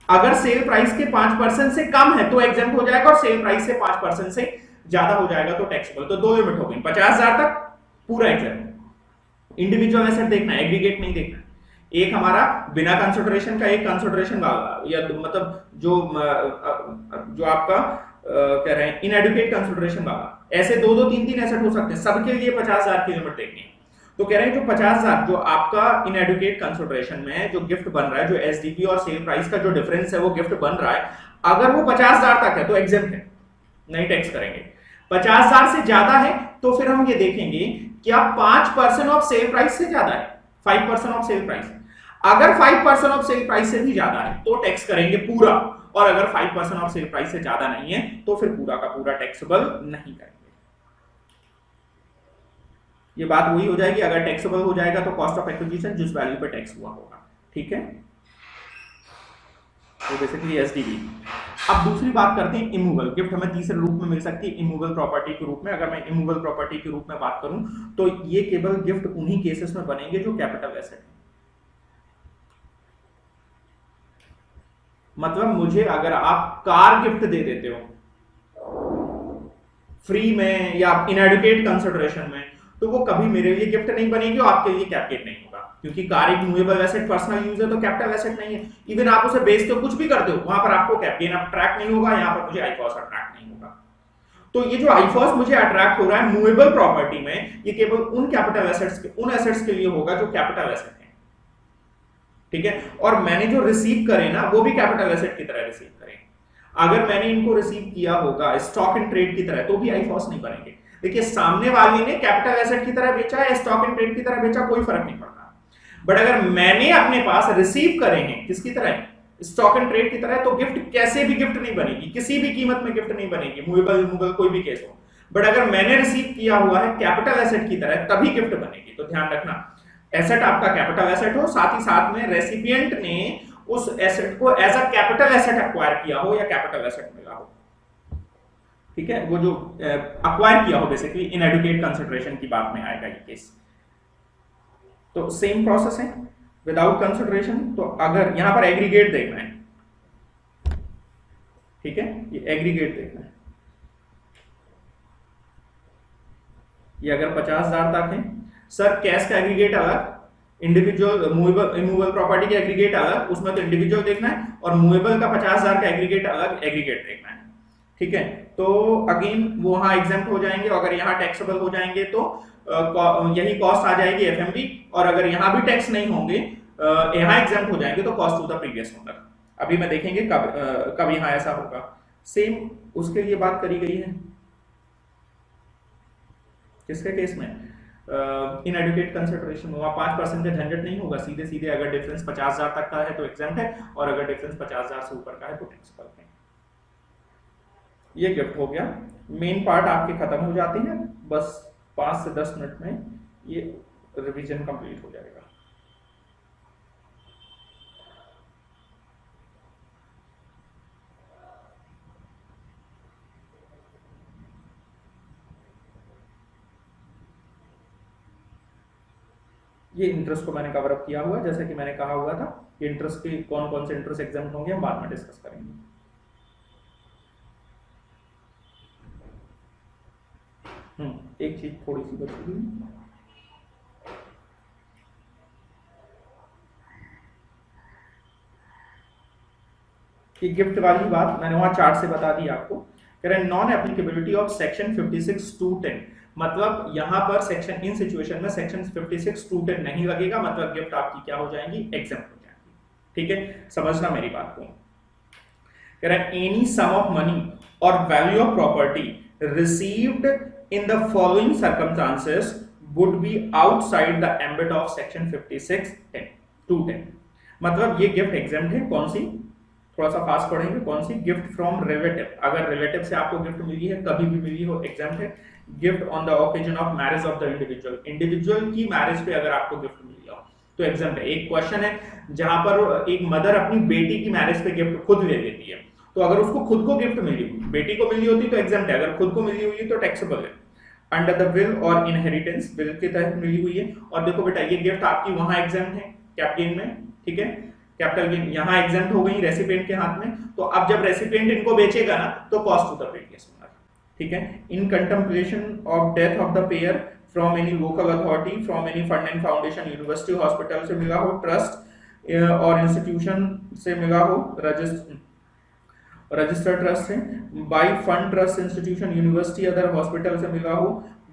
अगर सेल प्राइस के 5% से कम है तो एग्जम्प्ट हो जाएगा, और सेल प्राइस से 5% से ज्यादा हो जाएगा तो टैक्सेबल। तो दो लिमिट हो गई, 50,000 तक पूरा एग्जम्प्ट। इंडिविजुअल एसेट देखना है, एग्रीगेट नहीं देखना। एक हमारा बिना कंसिडरेशन का, एक कंसिडरेशन वाला, या मतलब जो आपका कह रहे हैं इनएडुकेट कंसिडरेशन वाला, ऐसे दो दो तीन तीन एसेट हो सकते हैं, सबके लिए 50,000 की लिमिट देखनी है। तो कह रहे हैं जो 50,000 जो आपका इनएडुकेट कंसिडरेशन में जो गिफ्ट बन रहा है, जो एसडीपी और सेल प्राइस का जो डिफरेंस है वो गिफ्ट बन रहा है, अगर वो 50,000 तक है तो एग्जेम्प्ट है, नहीं टैक्स करेंगे। 50,000 से ज्यादा है तो फिर हम ये देखेंगे क्या 5% ऑफ सेल प्राइस से ज्यादा है, 5% ऑफ सेल प्राइस। अगर 5% ऑफ सेल प्राइस से भी ज्यादा है तो टैक्स करेंगे पूरा, और अगर 5% ऑफ सेल प्राइस से ज्यादा नहीं है तो फिर पूरा का पूरा टैक्सेबल नहीं करेंगे। ये बात वही हो जाएगी, अगर टैक्सेबल हो जाएगा तो कॉस्ट ऑफ एक्विजिशन जिस वैल्यू पे टैक्स हुआ होगा, ठीक है। तो बेसिकली एसडीवी। अब दूसरी बात करते हैं इमूवल गिफ्ट हमें तीसरे रूप में मिल सकती है इमूवल प्रॉपर्टी के रूप में। अगर मैं इमूवल प्रॉपर्टी के रूप में बात करूं तो ये केवल गिफ्ट उन्हीं केसेस में बनेंगे जो कैपिटल एसेट है। मतलब मुझे अगर आप कार गिफ्ट दे देते हो फ्री में या इनएडुकेट कंसिडरेशन में, तो वो कभी मेरे लिए गिफ्ट नहीं बनेगी और आपके लिए कैपिटल नहीं होगा, क्योंकि कार एक मूवेबल एसेट पर्सनल यूज है तो कैपिटल एसेट नहीं है। इवन आप उसे बेचते हो कुछ भी करते हो वहां पर आपको कैपिटल अट्रैक्ट नहीं होगा, यहाँ पर मुझे आईफॉस अट्रैक्ट नहीं होगा। तो ये जो आईफॉस मुझे अट्रैक्ट हो रहा है मूवेबल प्रॉपर्टी में, ये केवल उन कैपिटल एसेट्स के उन एसेट्स के लिए होगा जो कैपिटल एसेट है, ठीक है। और मैंने जो रिसीव करे ना वो भी कैपिटल एसेट की तरह रिसीव करे। अगर मैंने इनको रिसीव किया होगा स्टॉक इन ट्रेड की तरह तो भी आईफॉस नहीं बनेंगे। देखिए सामने वाले ने कैपिटल एसेट की तरह बेचा या स्टॉक इन ट्रेड की तरह बेचा, कोई फर्क नहीं पड़ता। बट अगर मैंने अपने पास रिसीव करे हैं किसकी तरह, स्टॉक एंड ट्रेड की तरह, तो गिफ्ट कैसे भी गिफ्ट नहीं बनेगी, किसी भी कीमत में गिफ्ट नहीं बनेगी, मूवेबल इमूवेबल कोई भी केस हो। बट अगर मैंने रिसीव किया हुआ है कैपिटल एसेट की तरह तभी गिफ्ट बनेगी। तो ध्यान रखना एसेट आपका कैपिटल एसेट हो, साथ ही साथ में रेसिपिएंट ने उस एसेट को as a capital asset acquire किया हो या कैपिटल एसेट मिला हो, ठीक है। वो जो एक्वायर किया हो बेसिकली इनएडुकेट कंसिडरेशन की बात में आएगा ये केस। तो सेम प्रोसेस है विदाउट कंसिडरेशन। तो अगर यहां पर एग्रीगेट देखना है, ठीक है, ये एग्रीगेट देखना है, ये अगर 50,000 तक है सर, कैश का एग्रीगेट अलग, इंडिविजुअल मूवेबल इमूवेबल प्रॉपर्टी का एग्रीगेट अलग, उसमें तो इंडिविजुअल देखना है, और मूवेबल का 50,000 का एग्रीगेट अलग एग्रीगेट देखना है, ठीक है। तो अगेन वो वहां एग्जेम्प्ट हो जाएंगे, अगर यहाँ टैक्सेबल हो जाएंगे तो यही कॉस्ट आ जाएगी एफएमवी, और अगर यहाँ भी टैक्स नहीं होंगे यहाँ एग्जेम्प्ट हो जाएंगे तो cost to the previous owner. अभी मैं देखेंगे कब यहाँ ऐसा होगा। सेम उसके लिए बात करी गई है किसके केस में, इनएडुकेट कंसिडरेशन। वहां 5% का झंझट नहीं होगा, सीधे सीधे अगर डिफरेंस 50,000 तक का है तो एग्जेम्प्ट है, और अगर डिफरेंस 50,000 से ऊपर का है तो टैक्स करते हैं। ये गिफ्ट हो गया, मेन पार्ट आपके खत्म हो जाते हैं, बस 5 से 10 मिनट में ये रिवीजन कंप्लीट हो जाएगा। ये इंटरेस्ट को मैंने कवर अप किया हुआ है, जैसे कि मैंने कहा हुआ था कि इंटरेस्ट के कौन कौन से इंटरेस्ट एग्जाम्प्ट होंगे हम बाद में डिस्कस करेंगे। एक चीज थोड़ी सी बची हुई, गिफ्ट वाली बात मैंने वहां चार्ट से बता दी आपको। कह रहे नॉन एप्लीकेबिलिटी ऑफ सेक्शन 56(2)(10), मतलब यहां पर सेक्शन इन सिचुएशन में सेक्शन 56(2)(10) नहीं लगेगा, मतलब गिफ्ट आपकी क्या हो जाएंगी, एग्जेम्प्ट हो जाएंगी, ठीक है। समझना मेरी बात को। कह रहे हैं एनी सम ऑफ मनी और value of property received in the following circumstances would be outside the ambit of section 56(2)(10), मतलब ये गिफ्ट एग्जेम्प्ट है। कौन सी, थोड़ा सा फास्ट पढ़ेंगे, कौन सी, गिफ्ट फ्रॉम रिलेटिव, अगर रिलेटिव से आपको गिफ्ट मिली है कभी भी मिली हो एग्जाम्प्ट है। Gift on the occasion of marriage of the individual, individual की मैरिज पे अगर आपको गिफ्ट मिली हो तो एग्जाम्प्ट है। एक क्वेश्चन है जहां पर एक मदर अपनी बेटी की मैरिज पे गिफ्ट खुद ले लेती है, तो अगर उसको खुद को गिफ्ट मिली, बेटी को मिली होती तो एग्जाम्प्ट है, अगर खुद को मिली हुई है तो टैक्सेबल है। अंडर द विल और इनहेरिटेंस, विल के तहत मिली हुई है, और देखो बेटा ये गिफ्ट आपकी वहां एग्जाम्प्ट है कैपिटल गेन में, ठीक है, कैपिटल गेन यहाँ एग्जेम्प्ट हो गई रेसिपिएंट के हाथ में। तो अब जब रेसिपिएंट इनको बेचेगा ना तो cost to the previous owner, ठीक है। In contemplation of death of the payer from any local authority, from any fund and foundation, university hospital से मिला हो, ट्रस्ट और इंस्टीट्यूशन से मिला हो, रजिस्टर्ड ट्रस्ट से, by fund, trust, institution, university, other hospital से मिला हो,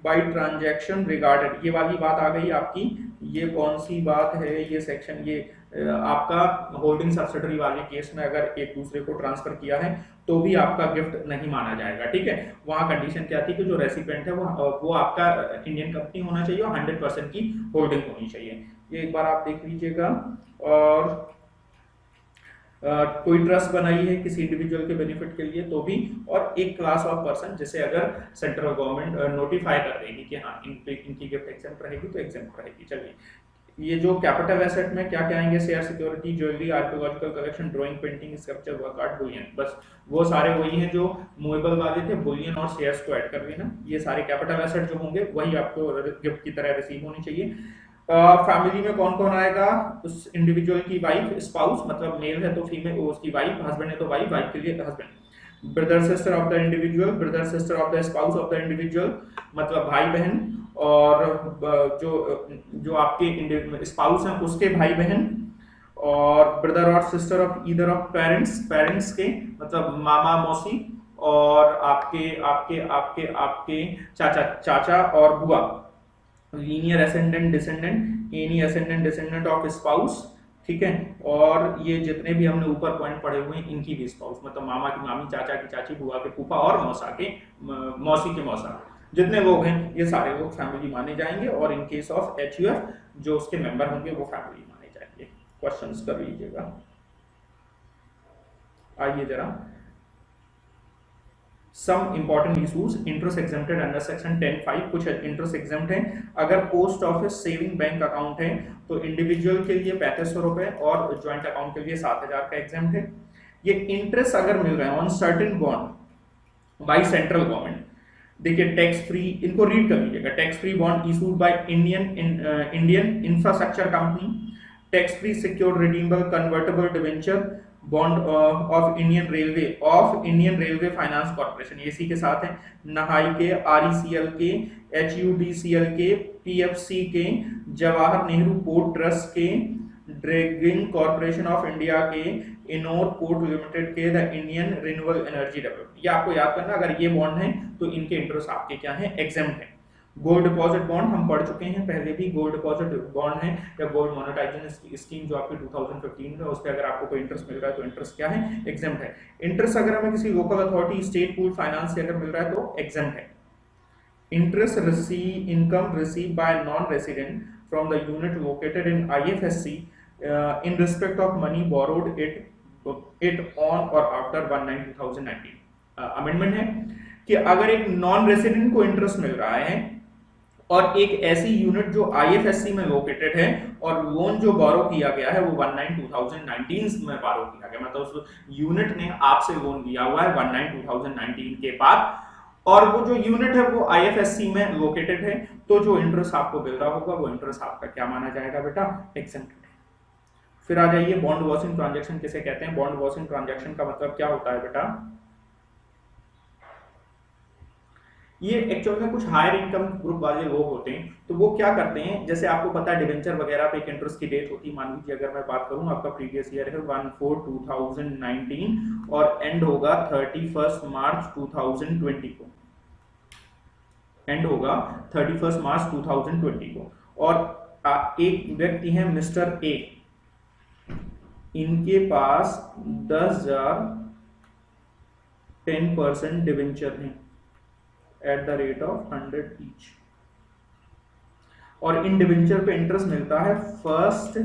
बाय ट्रांजैक्शन रिगार्डेड, ये वाली बात आ गई आपकी। ये कौन सी बात है, ये सेक्शन, ये आपका होल्डिंग सब्सिडरी वाले केस में अगर एक दूसरे को ट्रांसफर किया है तो भी आपका गिफ्ट नहीं माना जाएगा, ठीक है। वहां कंडीशन क्या थी कि जो रेसिपिएंट है वो आपका इंडियन कंपनी होना चाहिए और 100% की होल्डिंग होनी चाहिए। ये एक बार आप देख लीजिएगा। और कोई ट्रस्ट बनाई है किसी इंडिविजुअल के बेनिफिट के लिए तो भी, और एक क्लास ऑफ पर्सन जिसे अगर सेंट्रल गवर्नमेंट नोटिफाई कर देगी कि हाँ इनकी गिफ्ट एग्जेम्प्ट रहेगी तो एग्जेम्प्ट रहेगी। चलिए, ये जो कैपिटल एसेट में क्या क्या आएंगे, share, security, jewellery, archaeological collection, drawing, painting, sculpture, work art, Boolean, बस वो सारे वही हैं जो मूवेबल वाले थे, बुलियन और शेयर्स को ऐड कर लेना। ये सारे कैपिटल एसेट जो होंगे वही आपको गिफ्ट की तरह रिसीव होनी चाहिए। फैमिली में कौन कौन आएगा, उस इंडिविजुअल की वाइफ, स्पाउस मतलब मेल है तो फीमेल, उसकी वाइफ, हस्बैंड है तो वाइफ, वाइफ के लिए husband, brother sister of the individual, brother sister of the spouse of the individual मतलब भाई बहन, और जो आपके स्पाउस हैं उसके भाई बहन, और ब्रदर और sister of either of parents, parents के मतलब मामा मौसी, और आपके आपके आपके आपके चाचा चाचा और बुआ, linear ascendant descendant, any ascendant descendant of spouse, ठीक है। और ये जितने भी हमने ऊपर पॉइंट पढ़े हुए हैं इनकी भी स्पाउस मतलब मामा की मामी, चाचा की चाची, बुआ के फूफा और मौसा के मौसी के मौसा, जितने लोग हैं ये सारे लोग फैमिली माने जाएंगे। और इन केस ऑफ HUF जो उसके मेंबर होंगे वो फैमिली माने जाएंगे। क्वेश्चंस कर लीजिएगा। आइए जरा some important issues, interest exempted under section 10(5), कुछ इंटरेस्ट एग्जेम्प्ट है। अगर post office saving bank account है तो इंडिविजुअल के लिए 3500 रुपए और ज्वाइंट अकाउंट के लिए 7000 का एग्जेम्प्ट है। ये इंटरेस्ट अगर मिल रहा है on certain bond by central government, देखिए टैक्स फ्री, इनको रीड कर लीजिएगा, tax free bond issued by Indian infrastructure company, tax free secured redeemable convertible debenture bond of Indian railway finance corporation, ये इसी के साथ है, नहाई के, RECL के, HUDCL के, PFC के, जवाहर नेहरू पोर्ट ट्रस्ट के, ड्रैगिंग कॉर्पोरेशन ऑफ इंडिया के, इनोर पोर्ट लिमिटेड के, the Indian renewable energy development. ये आपको याद करना, अगर ये बॉन्ड है तो इनके इंटरेस्ट आपके क्या है, एग्जेम्प्ट है। गोल्ड डिपॉजिट बॉन्ड हम पढ़ चुके हैं पहले भी, गोल्ड डिपॉजिट बॉन्ड है या गोल्ड मोनेटाइजेशन स्कीम जो आपकी 2015 में, उस पर अगर आपको कोई इंटरेस्ट मिल रहा है तो इंटरेस्ट क्या है, एग्जेम्प्ट है। इंटरेस्ट अगर हमें किसी local authority, state pool finance से अगर मिल रहा है तो एग्जेम्प्ट है। Interest income receive by non resident from the unit located in IFSC in respect of money borrowed it on or after 1/9/2019। Amendment है कि अगर एक नॉन रेसिडेंट को इंटरेस्ट मिल रहा है और एक ऐसी यूनिट जो IFSC में लोकेटेड है और लोन जो बोरो किया गया है वो 1/9/2019 में बोरो किया गया, मतलब उस यूनिट ने आपसे लोन लिया हुआ है 1/9/2019 के बाद, और वो जो यूनिट है वो IFSC में लोकेटेड है, तो जो इंटरेस्ट आपको मिल रहा होगा वो इंटरेस्ट आपका क्या माना जाएगा बेटा, एग्जेम्प्टेड है। फिर आ जाइए बॉन्ड वॉशिंग ट्रांजैक्शन किसे कहते हैं। बॉन्ड वॉशिंग ट्रांजैक्शन का मतलब क्या होता है बेटा, ये एक्चुअल में कुछ हायर इनकम ग्रुप वाले लोग होते हैं तो वो क्या करते हैं, जैसे आपको पता है डिवेंचर वगैरह पे एक इंटरेस्ट की डेट होती है, मान लीजिए अगर मैं बात करूं आपका प्रीवियस ईयर है 1/4/2019 और एंड होगा 31 मार्च 2020 को, एंड होगा 31 मार्च 2020 को, और एक व्यक्ति है मिस्टर ए, इनके पास 10,000 10% डिवेंचर है eight the rate of 100 each, और इन डिवेंचर पे इंटरेस्ट मिलता है 1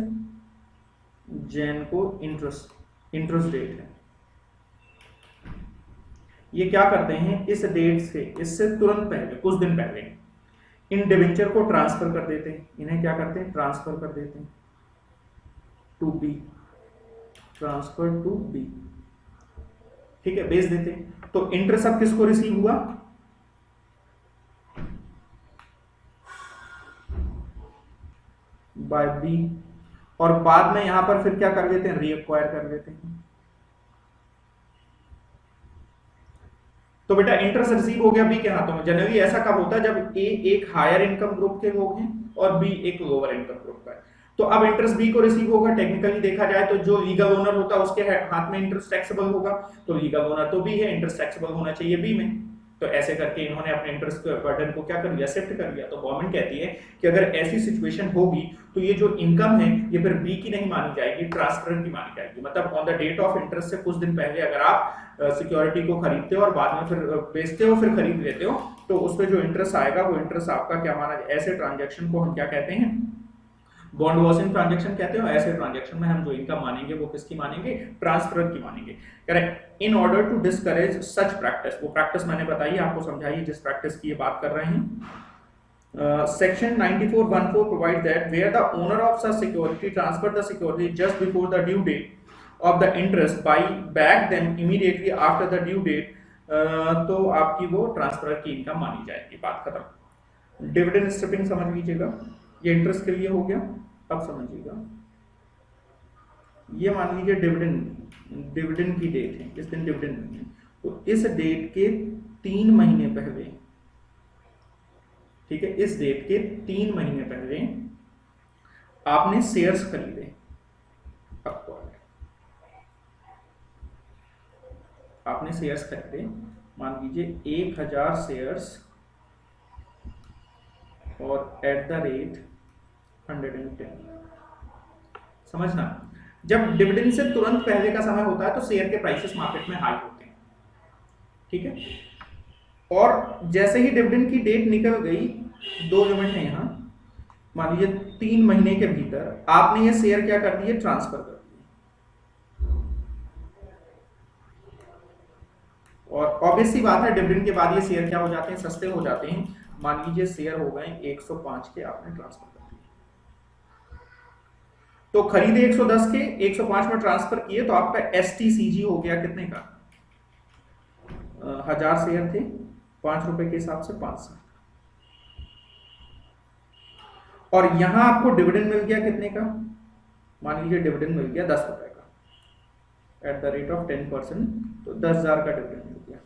जनवरी को, इंटरेस्ट डेट है। ये क्या करते हैं, इस डेट से, इससे तुरंत पहले, कुछ दिन पहले इन डिवेंचर को ट्रांसफर कर देते हैं, इन्हें क्या करते हैं, ट्रांसफर कर देते हैं to B, transfer to B, ठीक है, बेच देते हैं। तो इंटरेस्ट अब किसको रिसीव हुआ, बाय बी, और बाद में यहां पर फिर क्या कर देते हैं, रीअक्वायर कर देते हैं। तो बेटा इंटरेस्ट रिसीव हो गया बी के हाथों में। जनरली ऐसा कब होता है, जब ए एक हायर इनकम ग्रुप के लोग हैं और बी एक लोअर इनकम ग्रुप का है। तो अब इंटरेस्ट बी को रिसीव होगा, टेक्निकली देखा जाए तो जो लीगल ओनर होता है उसके हाथ में इंटरेस्ट टैक्सेबल होगा, तो लीगल ओनर तो बी है, इंटरेस्ट टैक्सेबल होना चाहिए बी में। तो ऐसे करके इन्होंने अपने इंटरेस्ट बर्डन को क्या कर लिया, शिफ्ट कर लिया। तो गवर्नमेंट कहती है कि अगर ऐसी सिचुएशन होगी तो ये जो इनकम है ये फिर बी की नहीं मानी जाएगी, ट्रांसफर की मानी जाएगी। मतलब on the date of interest से कुछ दिन पहले अगर आप सिक्योरिटी को खरीदते हो और बाद में फिर बेचते हो, फिर खरीद लेते हो, तो उस पर जो इंटरेस्ट आएगा वो इंटरेस्ट आपका क्या माना जाए। ऐसे ट्रांजेक्शन को हम क्या कहते हैं, बॉन्ड वॉशिंग ट्रांजैक्शन कहते हो, ऐसे ट्रांजैक्शन में हम जो इनकम मानेंगे वो किसकी मानेंगे, ट्रांसफर की मानेंगे, correct. In order to discourage such practice, वो प्रैक्टिस मैंने बताई आपको, समझाई जिस प्रैक्टिस की ये बात कर रहे हैं। Section 9414 provide that where the owner of such security transfer the security just before the due date of the interest buy back them immediately after the due date, तो आपकी वो ट्रांसफर की इनकम मानी जाएगी, बात खत्म। डिविडेंड स्ट्रिपिंग समझ लीजिएगा, ये इंटरेस्ट के लिए हो गया। अब समझिएगा, ये मान लीजिए डिविडेंड की डेट है, इस दिन डिविडेंड नहीं है, तो इस डेट के 3 महीने पहले, ठीक है, इस डेट के 3 महीने पहले आपने शेयर्स खरीदे, आपने शेयर्स खरीदे, मान लीजिए 1000 शेयर्स और एट द रेट 110। समझना, जब डिविडेंड से तुरंत पहले का समय होता है तो शेयर के प्राइसेस मार्केट में हाई होते हैं, ठीक है। और जैसे ही डिविडेंड की डेट निकल गई, 2 लिमिट है यहां, मान लीजिए 3 महीने के भीतर आपने ये शेयर क्या कर दिए, ट्रांसफर कर दिए। और ऑब्वियस सी बात है, डिविडेंड के बाद ये शेयर क्या हो जाते हैं, सस्ते हो जाते हैं। मान लीजिए शेयर हो गए 105 के, आपने ट्रांसफर कर दिए, तो खरीदे 110 के, 105 में ट्रांसफर किए, तो आपका एसटीसीजी हो गया कितने का, 1000 शेयर थे, 5 रुपए के हिसाब से 500, और यहां आपको डिविडेंड मिल गया कितने का, मान लीजिए डिविडेंड मिल गया 10 रुपए का एट द रेट ऑफ 10%, तो 10,000 का डिविडेंड मिल गया।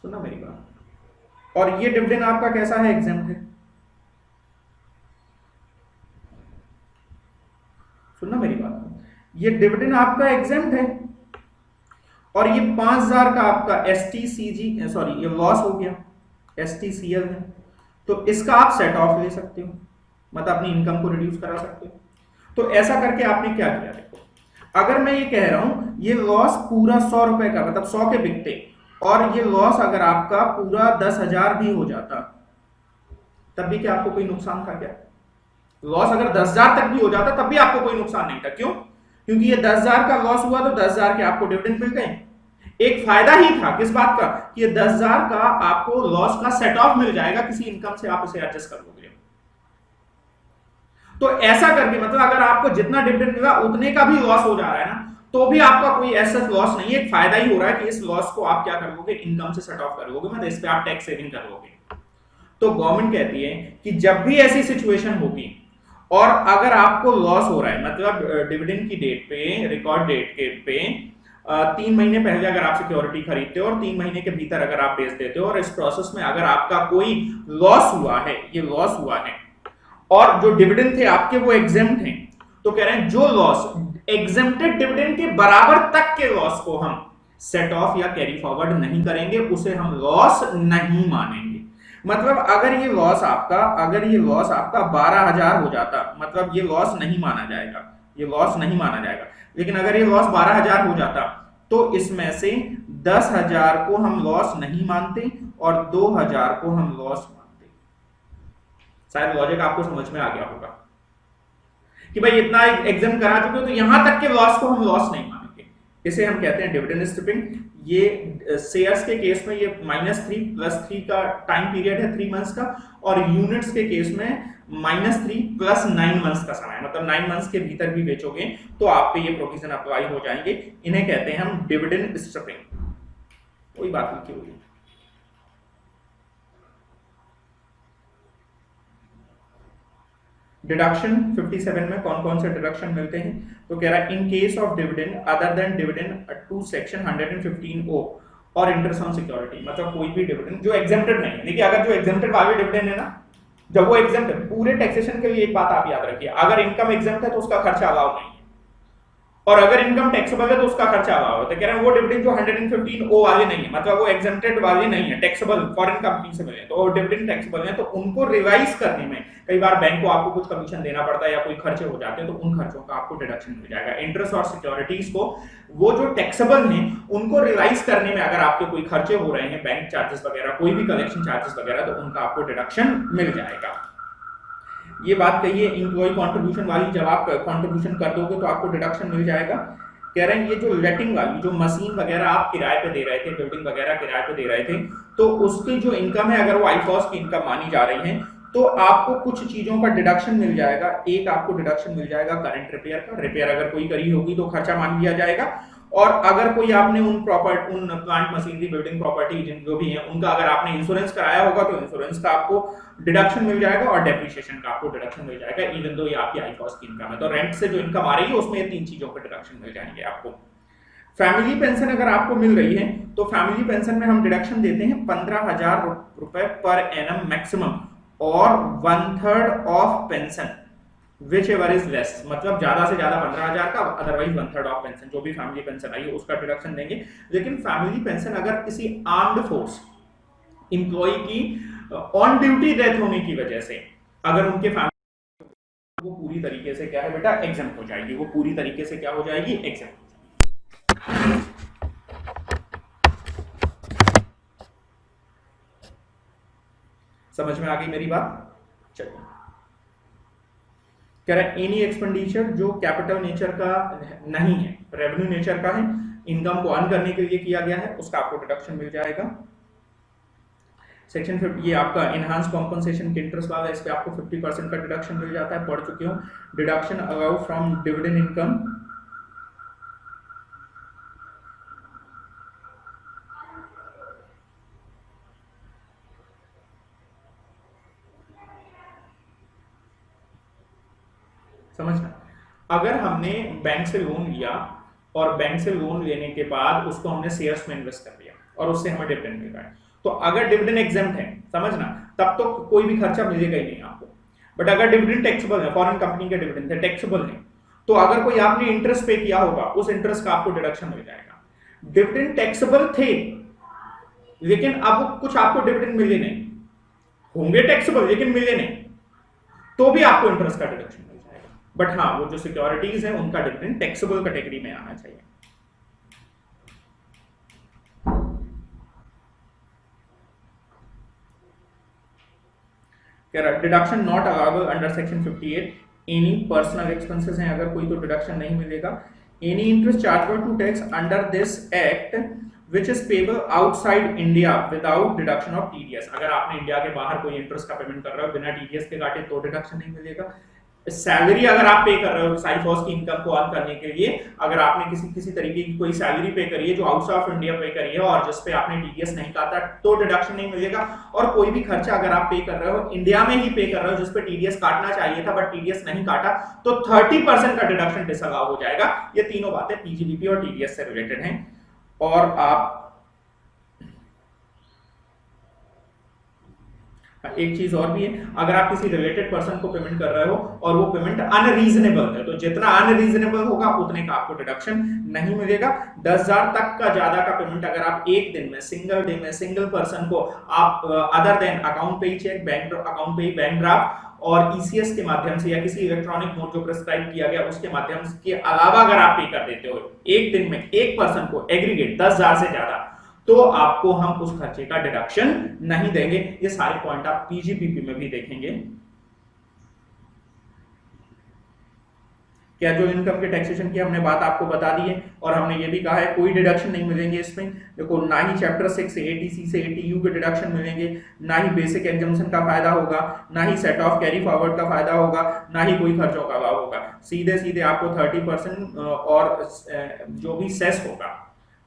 सुना मेरी बात। और ये डिविडेंड आपका कैसा है, एग्जेम्प्ट है। सुनना मेरी बात, ये डिविडेंड आपका एग्जेम्प्ट है, और ये 5000 का आपका एसटीसीजी, सॉरी ये लॉस हो गया, एसटीसीएल है, तो इसका आप सेट ऑफ ले सकते हो, मतलब अपनी इनकम को रिड्यूस करा सकते हो। तो ऐसा करके आपने क्या किया, देखो, अगर मैं ये कह रहा हूं ये लॉस पूरा 100 रुपए का, मतलब 100 के बिकते, और ये लॉस अगर आपका पूरा 10,000 भी हो जाता, तब भी क्या आपको कोई नुकसान था क्या? लॉस अगर 10,000 तक भी हो जाता तब भी आपको कोई नुकसान नहीं था। क्यों? क्योंकि ये 10,000 का लॉस हुआ तो 10,000 के आपको डिविडेंड मिल गए। एक फायदा ही था किस बात का, कि ये 10,000 का आपको लॉस का सेट ऑफ मिल जाएगा, किसी इनकम से आप इसे एडजस्ट कर लोगे। तो ऐसा करके मतलब अगर आपको जितना डिविडेंड मिला उतने का भी लॉस हो जा रहा है ना, तो भी आपका कोई ऐसा लॉस नहीं है, एक फायदा ही हो रहा है कि इस लॉस को आप क्या कर लोगे, इनकम से सेट ऑफ कर लोगे, मतलब इस पे आप टैक्स सेविंग कर लोगे। तो गवर्नमेंट कहती है कि जब भी ऐसी सिचुएशन होगी और अगर आपको लॉस हो रहा है, मतलब डिविडेंड की डेट पे, रिकॉर्ड डेट के पे 3 महीने पहले अगर आप सिक्योरिटी खरीदते हो और 3 महीने के भीतर अगर आप बेच देते हो, और इस प्रोसेस में अगर आपका कोई लॉस हुआ है, ये लॉस हुआ है, और जो डिविडेंड थे आपके वो एग्जेम्प्ट हैं, तो कह रहे हैं जो लॉस एग्जेम्प्टेड डिविडेंड के बराबर तक के लॉस को हम सेट ऑफ या कैरी फॉरवर्ड नहीं करेंगे, उसे हम लॉस नहीं मानेंगे। मतलब अगर ये लॉस आपका 12,000 हो जाता, मतलब ये लॉस नहीं माना जाएगा, ये लॉस नहीं माना जाएगा। लेकिन अगर ये लॉस 12,000 हो जाता तो इसमें से 10,000 को हम लॉस नहीं मानते और 2,000 को हम लॉस मानते। शायद लॉजिक आपको समझ में आ गया होगा कि भाई इतना एग्जाम करा चुके हो तो यहां तक के लॉस को हम लॉस नहीं मानेंगे। इसे हम कहते हैं डिविडेंड स्ट्रिपिंग। ये शेयर्स के केस में ये -3 + 3 का टाइम पीरियड है, 3 मंथ्स का, और यूनिट्स के केस में -3 + 9 मंथ्स का समय, मतलब 9 मंथ्स के भीतर भी बेचोगे तो आप पे ये प्रोविजन अप्लाई हो जाएंगे। इन्हें कहते हैं हम डिविडेंड स्ट्रिपिंग। कोई बात लिखी हुई है। डिडक्शन 57 में कौन कौन से डिडक्शन मिलते हैं, तो कह रहा है in case of dividend other than dividend to section 115O और इंटरेस्ट ऑन सिक्योरिटी, मतलब कोई भी डिविडेंड जो एग्जेम्प्टेड नहीं है। देखिए अगर जो एग्जेम्प्टेड वाले डिविडेंड है ना, जब वो एग्जेम्प्ट है, पूरे टैक्सेशन के लिए एक बात आप याद रखिए, अगर इनकम एग्जेम्प्ट है तो उसका खर्चा अलाउ नहीं है, और अगर इनकम टैक्सेबल है तो उसका खर्चा अलाउ है। तो कह रहे हैं वो डिविडेंड जो 115O वाले नहीं है, मतलब वो एग्जेम्प्टेड वाले नहीं है, टैक्सेबल फॉरेन कंपनी से मिले तो डिविडेंड टैक्सेबल है, तो उनको रिवाइज करने में कई बार बैंक को आपको कुछ कमीशन देना पड़ता है या कोई खर्चे हो जाते हैं, तो उन खर्चों का आपको डिडक्शन मिल जाएगा। इंटरेस्ट और सिक्योरिटीज को वो जो टैक्सेबल हैं उनको रिवाइज करने में अगर आपके कोई खर्चे हो रहे हैं, बैंक चार्जेस वगैरह, कोई भी कलेक्शन चार्जेस वगैरह, तो उनका आपको डिडक्शन मिल जाएगा। ये बात कही है एम्प्लॉय कंट्रीब्यूशन वाली, जब आप कंट्रीब्यूशन कर दोगे तो आपको डिडक्शन मिल जाएगा। कह रहे हैं ये जो लेटिंग वाली, जो मशीन वगैरह आप किराए पे दे रहे थे, बिल्डिंग वगैरह किराए पे दे रहे थे, तो उसकी जो इनकम है अगर वो आईफॉस की इनकम मानी जा रही है तो आपको कुछ चीजों का डिडक्शन मिल जाएगा। एक आपको डिडक्शन मिल जाएगा करंट रिपेयर का, रिपेयर अगर कोई करी होगी तो खर्चा मान लिया जाएगा। और अगर कोई आपने उन प्लांट मशीनरी बिल्डिंग प्रॉपर्टी जिन जो भी है उनका अगर आपने इंश्योरेंस कराया होगा तो इंश्योरेंस का आपको डिडक्शन मिल जाएगा और डेप्रिसिएशन का आपको डिडक्शन मिल जाएगा, इवन दो ये आपकी हाई कॉस्ट की इनकम है। तो रेंट से जो इनकम आ रही है उसमें ये तीन चीजों के डिडक्शन मिल जाएंगे आपको। फैमिली पेंशन अगर आपको मिल रही है तो फैमिली पेंशन में हम डिडक्शन देते हैं 15,000 रुपए पर एनम मैक्सिमम और 1/3 of pension which ever is less, मतलब ज्यादा से ज्यादा 15,000 का, अदरवाइज 1/3 ऑफ पेंशन, जो भी फैमिली पेंशन आई है उसका डिडक्शन देंगे। लेकिन फैमिली पेंशन अगर किसी आर्म्ड फोर्स इंप्लॉय की ऑन ड्यूटी डेथ होने की वजह से अगर उनके फैमिली, वो पूरी तरीके से क्या है बेटा एग्जम्प्ट हो जाएगी, वो पूरी तरीके से क्या हो जाएगी एग्जम्प्ट हो जाएगी। समझ में आ गई मेरी बात? चलिए, कह रहे एनी एक्सपेंडिचर जो कैपिटल नेचर का नहीं है, रेवेन्यू नेचर का है, इनकम को अर्न करने के लिए किया गया है, उसका आपको डिडक्शन मिल जाएगा। सेक्शन 50 ये आपका एनहांस कॉम्पनसेशन के इंटरेस्ट वाला, इस पे आपको 50% का डिडक्शन मिल जाता है, पढ़ चुके हो। Deduction allow from dividend income, समझना, अगर हमने बैंक से लोन लिया और बैंक से लोन लेने के बाद उसको हमने शेयर्स में इन्वेस्ट कर दिया और उससे हमें डिविडेंड मिल रहा है, तो अगर डिविडेंड एग्जम्प्ट है, समझना, तब तो कोई भी खर्चा मिलेगा ही नहीं आपको। बट अगर डिविडेंड टैक्सेबल है, फॉरेन कंपनी के डिविडेंड है, टैक्सेबल है, तो अगर कोई आपने इंटरेस्ट पे किया होगा उस इंटरेस्ट का आपको डिडक्शन मिल जाएगा। डिविडेंड टैक्सेबल थे लेकिन अब कुछ आपको डिविडेंड मिले नहीं, होंगे टैक्सेबल लेकिन मिले नहीं, तो भी आपको इंटरेस्ट का डिडक्शन मिल जाएगा। बट हाँ, वो जो सिक्योरिटीज है उनका डिविडेंड टैक्सेबल कैटेगरी में आना चाहिए। Deduction not allowable under section 58, any personal expenses हैं अगर कोई तो डिडक्शन नहीं मिलेगा। Any interest chargeable to tax under this act which is payable outside India without deduction of TDS, अगर आपने इंडिया के बाहर कोई इंटरेस्ट का पेमेंट कर रहे हो बिना टीडीएस के काटे तो डिडक्शन नहीं मिलेगा। सैलरी अगर आप पे कर रहे हो साइफॉस की इनकम को अर्न करने के लिए, अगर आपने किसी तरीके की कोई सैलरी पे करी है जो आउटसाइड ऑफ इंडिया पे करी है और जिस पे आपने टीडीएस नहीं काटा तो डिडक्शन नहीं मिलेगा। और कोई भी खर्चा अगर आप पे कर रहे हो इंडिया में ही पे कर रहे हो जिस पे टीडीएस काटना चाहिए था बट टीडीएस नहीं काटा तो 30% का डिडक्शन डिसअलाउ हो जाएगा। ये तीनों बातें पीजीबीपी और टीडीएस से रिलेटेड हैं। और आप एक चीज और भी है, अगर आप किसी रिलेटेड पर्सन को पेमेंट कर रहे हो और वो पेमेंट अनरीजनेबल है तो जितना अनरीजनेबल होगा उतने का आपको डिडक्शन नहीं मिलेगा। 10,000 तक का ज्यादा का पेमेंट अगर आप एक दिन में सिंगल डे में सिंगल पर्सन को आप अदर देन अकाउंट पे ही चेक, बैंक अकाउंट पे ही बैंक ड्राफ्ट और ईसीएस के माध्यम से या किसी इलेक्ट्रॉनिक मोड जो प्रिस्क्राइब किया गया उसके माध्यम के अलावा अगर आप पे कर देते हो एक दिन में एक पर्सन को एग्रीगेट 10,000 से ज्यादा, तो आपको हम उस खर्चे का डिडक्शन नहीं देंगे। ये सारे पॉइंट आप पीजीबीपी में भी देखेंगे। क्या जो इनकम के टैक्सेशन की हमने बात आपको बता दी है और हमने ये भी कहा है कोई डिडक्शन नहीं मिलेंगे इसमें। देखो, ना ही चैप्टर 6 से एटीसी से एटीयू के डिडक्शन मिलेंगे, ना ही बेसिक एग्जम्पशन का फायदा होगा, ना ही सेट ऑफ कैरी फॉरवर्ड का फायदा होगा, ना ही कोई खर्चों का लाभ होगा। सीधे सीधे आपको 30% और जो भी सेस होगा,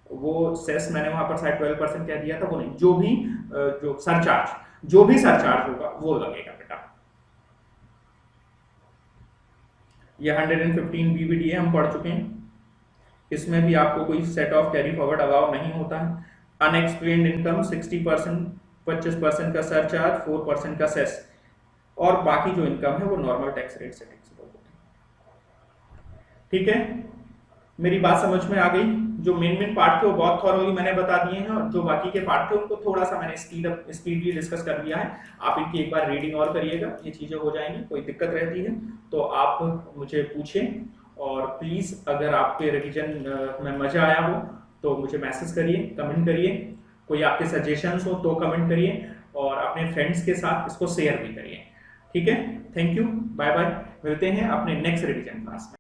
वो सेस मैंने वहां पर शायद 12% कह दिया था, वो नहीं, जो भी जो सरचार्ज होगा वो लगेगा बेटा। ये 115 बीबीडीए हम पढ़ चुके हैं, इसमें भी आपको कोई set of carry forward allow नहीं होता है। अनएक्सप्लेन्ड इनकम 60%, 25% का सरचार्ज, 4% का सेस, और बाकी जो इनकम है वो नॉर्मल टैक्स रेट से टैक्सेबल होती है। ठीक है, मेरी बात समझ में आ गई? जो मेन पार्ट थे वो बहुत थॉरोली मैंने बता दिए हैं और जो बाकी के पार्ट थे उनको थोड़ा सा मैंने स्पीडली डिस्कस कर दिया है। आप इनकी एक बार रीडिंग और करिएगा, ये चीजें हो जाएंगी। कोई दिक्कत रहती है तो आप मुझे पूछें, और प्लीज अगर आपके रिवीजन में मजा आया हो तो मुझे मैसेज करिए, कमेंट करिए, कोई आपके सजेशंस हो तो कमेंट करिए और अपने फ्रेंड्स के साथ इसको शेयर भी करिए। ठीक है, थैंक यू, बाय बाय, मिलते हैं अपने नेक्स्ट रिवीजन क्लास में।